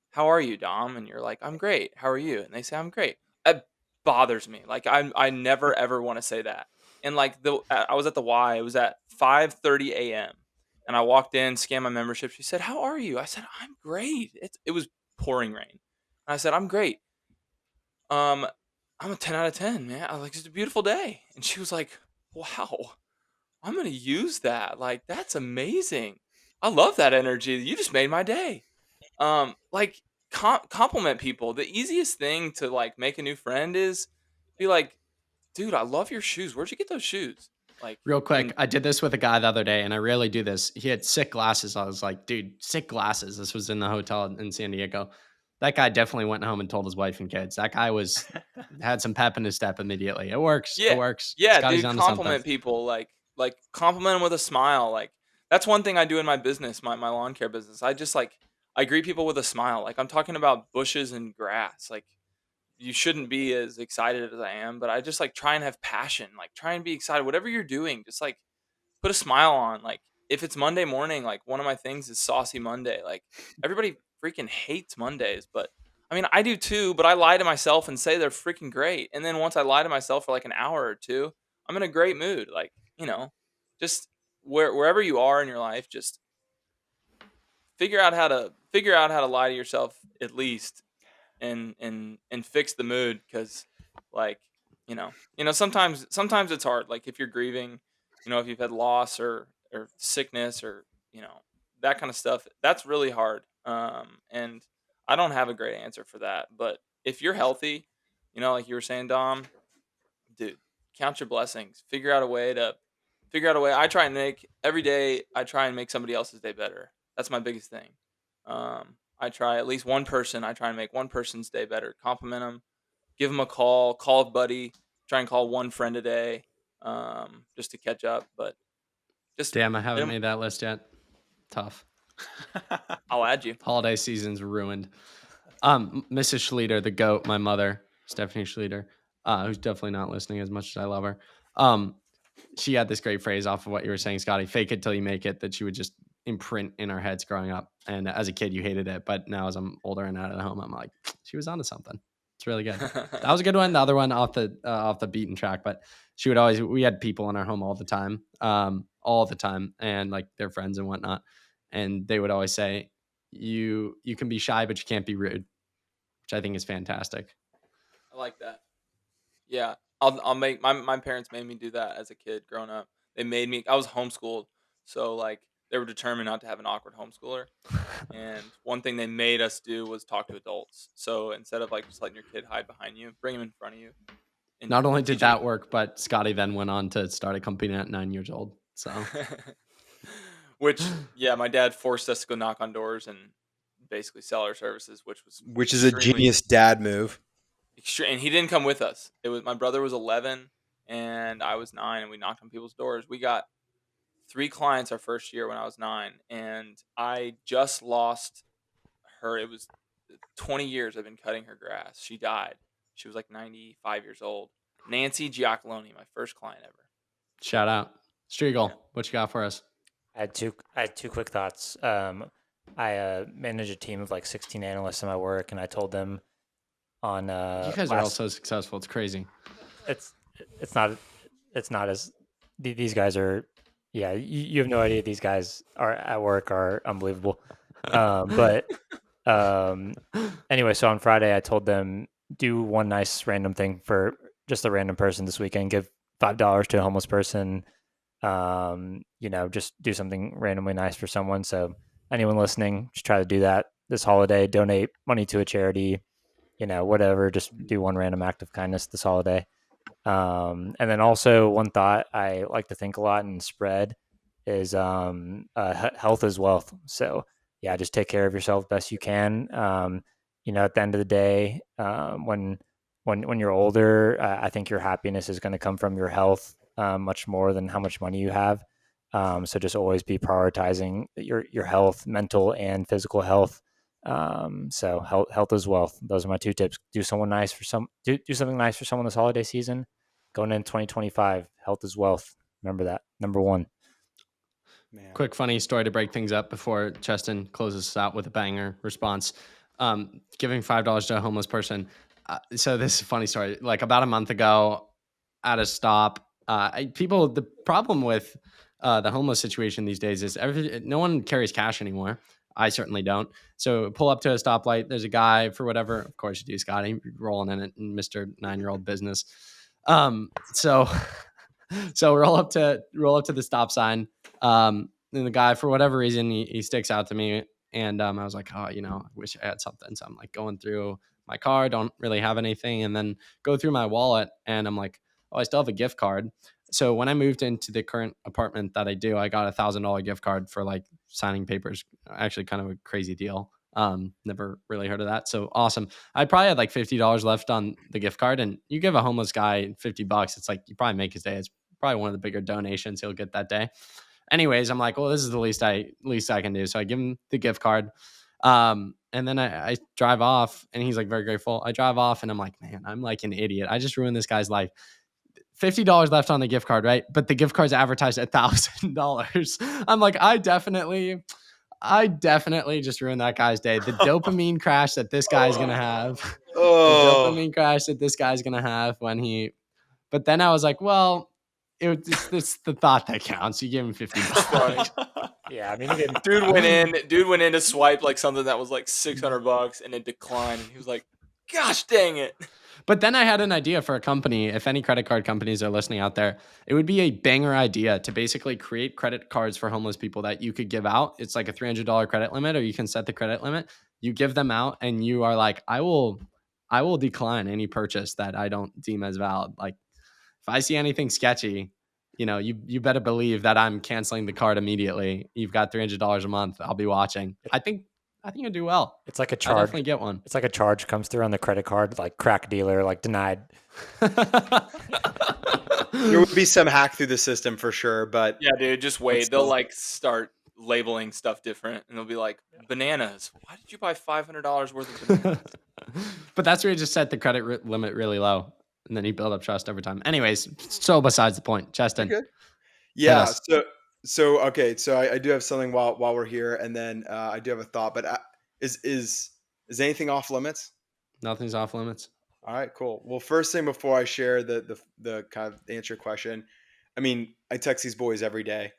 "How are you, Dom?" And you're like, "I'm great. How are you?" And they say, "I'm great." It bothers me. Like, I never ever want to say that. And like, I was at the Y. It was at 5:30 a.m. and I walked in, scanned my membership. She said, "How are you?" I said, "I'm great." It was pouring rain. And I said, "I'm great. I'm a 10 out of 10, man. I like, it's a beautiful day." And she was like, "Wow, I'm gonna use that. Like, that's amazing. I love that energy. You just made my day." Like, compliment people. The easiest thing to like make a new friend is be like, "Dude, I love your shoes. Where'd you get those shoes?" Like, Real quick, and I did this with a guy the other day, and I rarely do this. He had sick glasses. I was like, dude, sick glasses. This was in the hotel in San Diego. That guy definitely went home and told his wife and kids. That guy had some pep in his step immediately. It works. It yeah, works. yeah, Scotty's dude, onto something. compliment people. Like compliment them with a smile. Like, that's one thing I do in my business, my lawn care business. I greet people with a smile. Like, I'm talking about bushes and grass. Like, you shouldn't be as excited as I am, but I just like try and have passion. Like, try and be excited. Whatever you're doing, just like put a smile on. Like, if it's Monday morning, like, one of my things is Saucy Monday. Like, everybody freaking hates Mondays, but I mean, I do too, but I lie to myself and say they're freaking great. And then once I lie to myself for like an hour or two, I'm in a great mood. Like, just wherever you are in your life, just figure out how to lie to yourself at least, and fix the mood. Because, like, sometimes it's hard, like if you're grieving, if you've had loss or sickness, or that kind of stuff, that's really hard. And I don't have a great answer for that, but if you're healthy, like you were saying, Dom, dude, count your blessings. Figure out a way. Every day I try and make somebody else's day better. That's my biggest thing. I try at least one person. I try and make one person's day better. Compliment them, give them a call a buddy, try and call one friend a day, just to catch up. But just Damn, I haven't made that list yet. Tough. I'll add you. Holiday season's ruined. Mrs. Schleter, the goat, my mother, Stephanie Schleter, who's definitely not listening as much as I love her. She had this great phrase off of what you were saying, Scotty, "Fake it till you make it," that she would just imprint in our heads growing up. And as a kid, you hated it. But now as I'm older and out of the home, I'm like, she was onto something. It's really good. That was a good one. The other one off the beaten track, but we had people in our home all the time, and like their friends and whatnot. And they would always say, you can be shy, but you can't be rude, which I think is fantastic. I like that. Yeah, I'll make my parents made me do that as a kid growing up. They made me. I was homeschooled, so like they were determined not to have an awkward homeschooler. And one thing they made us do was talk to adults. So instead of like just letting your kid hide behind you, bring him in front of you. And Not only did teach him. that work, but Scotty then went on to start a company at 9 years old. So, Which yeah, my dad forced us to go knock on doors and basically sell our services, which is a genius dad move. And he didn't come with us. It was my brother was 11 and I was 9, and we knocked on people's doors. We got 3 clients our first year when I was 9, and I just lost her. It was 20 years I've been cutting her grass. She died. She was like 95 years old. Nancy Giacoloni, my first client ever. shout out. Striegel, Yeah. what you got for us? I had two quick thoughts. I manage a team of like 16 analysts in my work, and I told them on You guys are all so successful. It's crazy. it's not as these guys are. Yeah, you have no idea. These guys are at work are unbelievable. But anyway, so on Friday I told them do one nice random thing for just a random person this weekend. Give $5 to a homeless person. Just do something randomly nice for someone. So anyone listening, just try to do that this holiday. Donate money to a charity. Whatever. Just do one random act of kindness this holiday. And then also one thought I like to think a lot and spread is health is wealth. So yeah, just take care of yourself best you can. At the end of the day, when you're older, I think your happiness is going to come from your health much more than how much money you have. So just always be prioritizing your health, mental and physical health. So health is wealth. Those are my 2 tips. Do something nice for something nice for someone this holiday season. Going in 2025, health is wealth. Remember that. Number 1. Man. Quick funny story to break things up before Cheston closes us out with a banger response. Giving $5 to a homeless person. So this is a funny story. Like about a month ago at a stop, the problem with the homeless situation these days is no one carries cash anymore. I certainly don't. So pull up to a stoplight. There's a guy for whatever. Of course you do, Scotty, rolling in it in Mr. 9-year-old business. So roll up to the stop sign. And the guy, for whatever reason, he sticks out to me. And I was like, oh, I wish I had something. So I'm like going through my car, don't really have anything. And then go through my wallet and I'm like, oh, I still have a gift card. So when I moved into the current apartment that I do, I got $1,000 gift card for like signing papers. Actually kind of a crazy deal. Never really heard of that. So awesome. I probably had like $50 left on the gift card, and you give a homeless guy $50. It's like, you probably make his day. It's probably one of the bigger donations he'll get that day. Anyways, I'm like, well, this is the least I can do. So I give him the gift card. And then I drive off, and he's like very grateful. I drive off and I'm like, man, I'm like an idiot. I just ruined this guy's life. $50 left on the gift card, right? But the gift card's advertised at $1,000. I'm like, I definitely just ruined that guy's day. The dopamine crash that this guy's going to have. The dopamine crash that this guy's going to have but then I was like, well, it's the thought that counts. You give him $50. Yeah, I mean, dude went in to swipe like something that was like $600 and it declined, and he was like, gosh dang it. But then I had an idea for a company. If any credit card companies are listening out there, it would be a banger idea to basically create credit cards for homeless people that you could give out. It's like a $300 credit limit, or you can set the credit limit. You give them out and you are like, I will decline any purchase that I don't deem as valid. Like if I see anything sketchy, you better believe that I'm canceling the card immediately. You've got $300 a month. I'll be watching. I think you'll do well. It's like a charge. I'll definitely get one. It's like a charge comes through on the credit card, like crack dealer, like denied. There would be some hack through the system for sure, but yeah, dude, just wait. They'll like start labeling stuff different, and they'll be like, bananas. Why did you buy $500 worth of bananas? But that's where you just set the credit limit really low, and then you build up trust over time. Anyways, so besides the point, Cheston. Good. Yeah. So okay. So I do have something while we're here, and then I do have a thought. But is anything off limits? Nothing's off limits. All right, cool. Well, first thing before I share the kind of answer your question, I mean, I text these boys every day.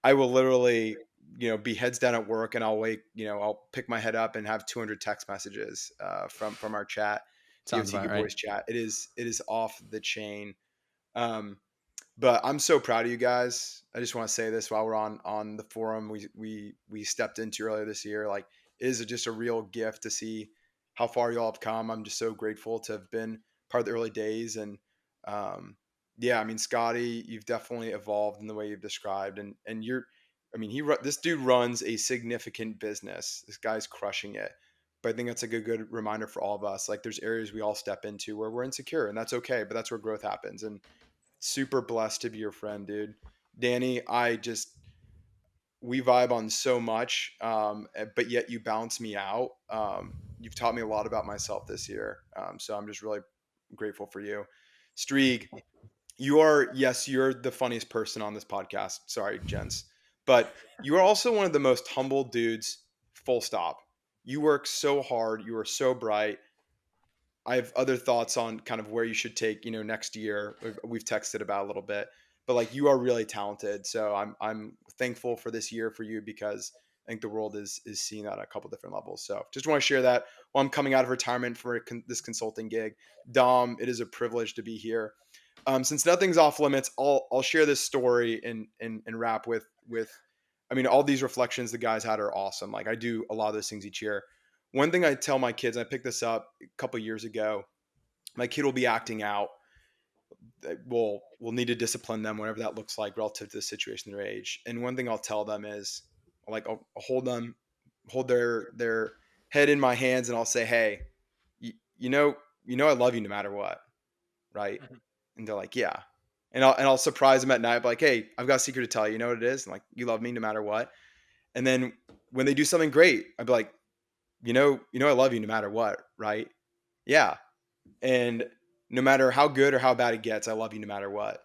I will literally be heads down at work, and I'll pick my head up and have 200 text messages from our chat, Sounds TOTG about right. Boys chat. It is off the chain. But I'm so proud of you guys. I just want to say this while we're on the forum we stepped into earlier this year. Like, it is just a real gift to see how far y'all have come. I'm just so grateful to have been part of the early days. And yeah, I mean, Scotty, you've definitely evolved in the way you've described, and this dude runs a significant business. This guy's crushing it. But I think that's a good reminder for all of us. Like, there's areas we all step into where we're insecure, and that's okay, but that's where growth happens. And super blessed to be your friend, dude. Danny, we vibe on so much, but yet you bounce me out. You've taught me a lot about myself this year. So I'm just really grateful for you. Streeg, you're the funniest person on this podcast. Sorry, gents. But you are also one of the most humble dudes, full stop. You work so hard. You are so bright. I have other thoughts on kind of where you should take, next year. We've texted about a little bit, but like, you are really talented. So I'm thankful for this year for you, because I think the world is seeing that at a couple different levels. So just want to share that while I'm coming out of retirement for this consulting gig. Dom, it is a privilege to be here. Since nothing's off limits, I'll share this story and wrap with, I mean, all these reflections the guys had are awesome. Like, I do a lot of those things each year. One thing I tell my kids, and I picked this up a couple years ago, my kid will be acting out. We'll need to discipline them, whatever that looks like relative to the situation, their age. And one thing I'll tell them is, like, I'll hold their head in my hands, and I'll say, hey, you know, I love you no matter what. Right. Mm-hmm. And they're like, yeah. And I'll surprise them at night, like, hey, I've got a secret to tell you. You know what it is? And like, you love me no matter what. And then when they do something great, I'd be like, I love you no matter what, right? Yeah. And no matter how good or how bad it gets, I love you no matter what.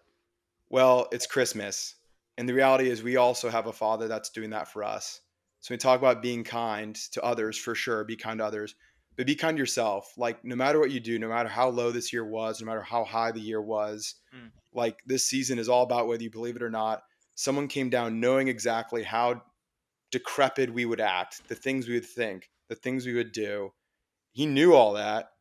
Well, it's Christmas. And the reality is, we also have a father that's doing that for us. So we talk about being kind to others, for sure. Be kind to others, but be kind to yourself. Like, no matter what you do, no matter how low this year was, no matter how high the year was, like, this season is all about whether you believe it or not. Someone came down knowing exactly how decrepit we would act, the things we would think, the things we would do. He knew all that,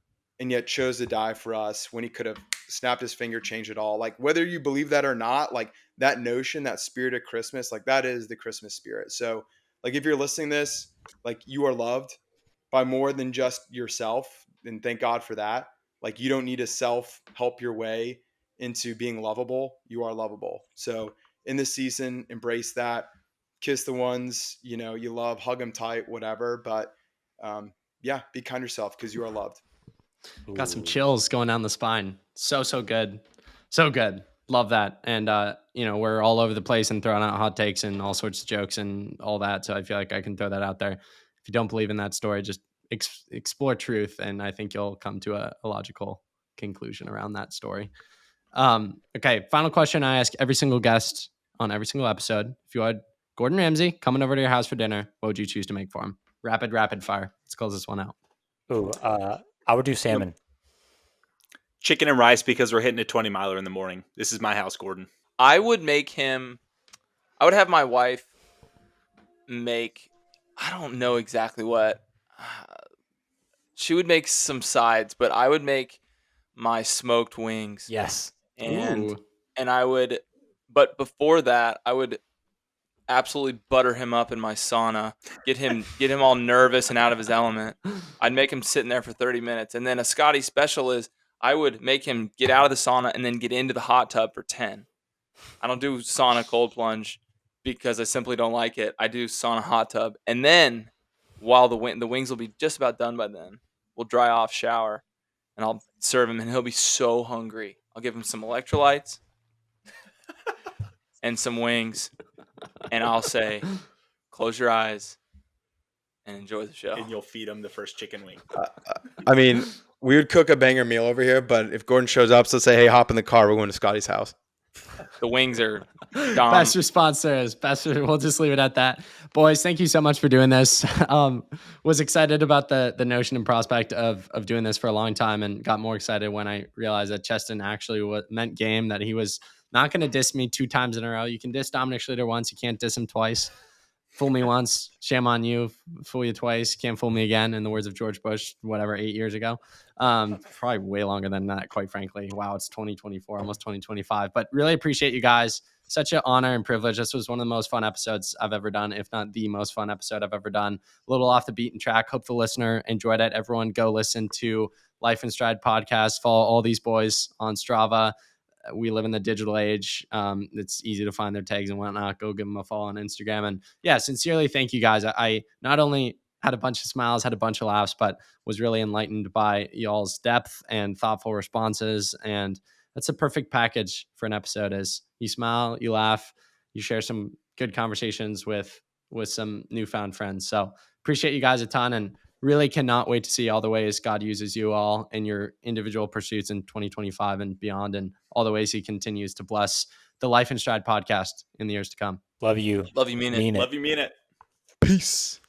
and yet chose to die for us when he could have snapped his finger, changed it all. Like, whether you believe that or not, like, that notion, that spirit of Christmas, like, that is the Christmas spirit. So, like, if you're listening to this, like, you are loved by more than just yourself, and thank God for that. Like, you don't need to self-help your way into being lovable. You are lovable. So in this season, embrace that. Kiss the ones, you love, hug them tight, whatever. But yeah, be kind to yourself, because you are loved. Got some chills going down the spine. So good. So good. Love that. And, we're all over the place and throwing out hot takes and all sorts of jokes and all that. So I feel like I can throw that out there. If you don't believe in that story, just explore truth. And I think you'll come to a logical conclusion around that story. Okay. Final question I ask every single guest on every single episode. If you had Gordon Ramsay coming over to your house for dinner, what would you choose to make for him? Rapid fire. Let's close this one out. Ooh, I would do salmon. Chicken and rice, because we're hitting a 20-miler in the morning. This is my house, Gordon. I would have my wife make, I don't know exactly what. She would make some sides, but I would make my smoked wings. Yes. And I would, but before that, I would absolutely butter him up in my sauna, get him all nervous and out of his element. I'd make him sit in there for 30 minutes. And then a Scotty special is, I would make him get out of the sauna and then get into the hot tub for 10. I don't do sauna cold plunge because I simply don't like it. I do sauna hot tub. And then while the wings will be just about done by then, we'll dry off, shower, and I'll serve him, and he'll be so hungry. I'll give him some electrolytes and some wings, and I'll say, close your eyes and enjoy the show. And you'll feed him the first chicken wing. I mean, we would cook a banger meal over here, but if Gordon shows up, so say, hey, hop in the car, we're going to Scotty's house. The wings are gone. Best response there is best. We'll just leave it at that. Boys, thank you so much for doing this. Was excited about the notion and prospect of doing this for a long time, and got more excited when I realized that Cheston actually meant game, that he was not going to diss me 2 times in a row. You can diss Dominic Schluter once, you can't diss him twice. Fool me once, shame on you. Fool you twice, can't fool me again. In the words of George Bush, whatever, 8 years ago. Probably way longer than that, quite frankly. Wow, it's 2024, almost 2025. But really appreciate you guys. Such an honor and privilege. This was one of the most fun episodes I've ever done, if not the most fun episode I've ever done. A little off the beaten track. Hope the listener enjoyed it. Everyone go listen to Life in Stride podcast. Follow all these boys on Strava. We live in the digital age. It's easy to find their tags and whatnot. Go give them a follow on Instagram. And yeah, sincerely, thank you guys. I not only had a bunch of smiles, had a bunch of laughs, but was really enlightened by y'all's depth and thoughtful responses. And that's a perfect package for an episode. Is you smile, you laugh, you share some good conversations with some newfound friends. So appreciate you guys a ton, and really cannot wait to see all the ways God uses you all in your individual pursuits in 2025 and beyond, and all the ways he continues to bless the Life in Stride podcast in the years to come. Love you. Love you, mean it. Love you, mean it. Peace.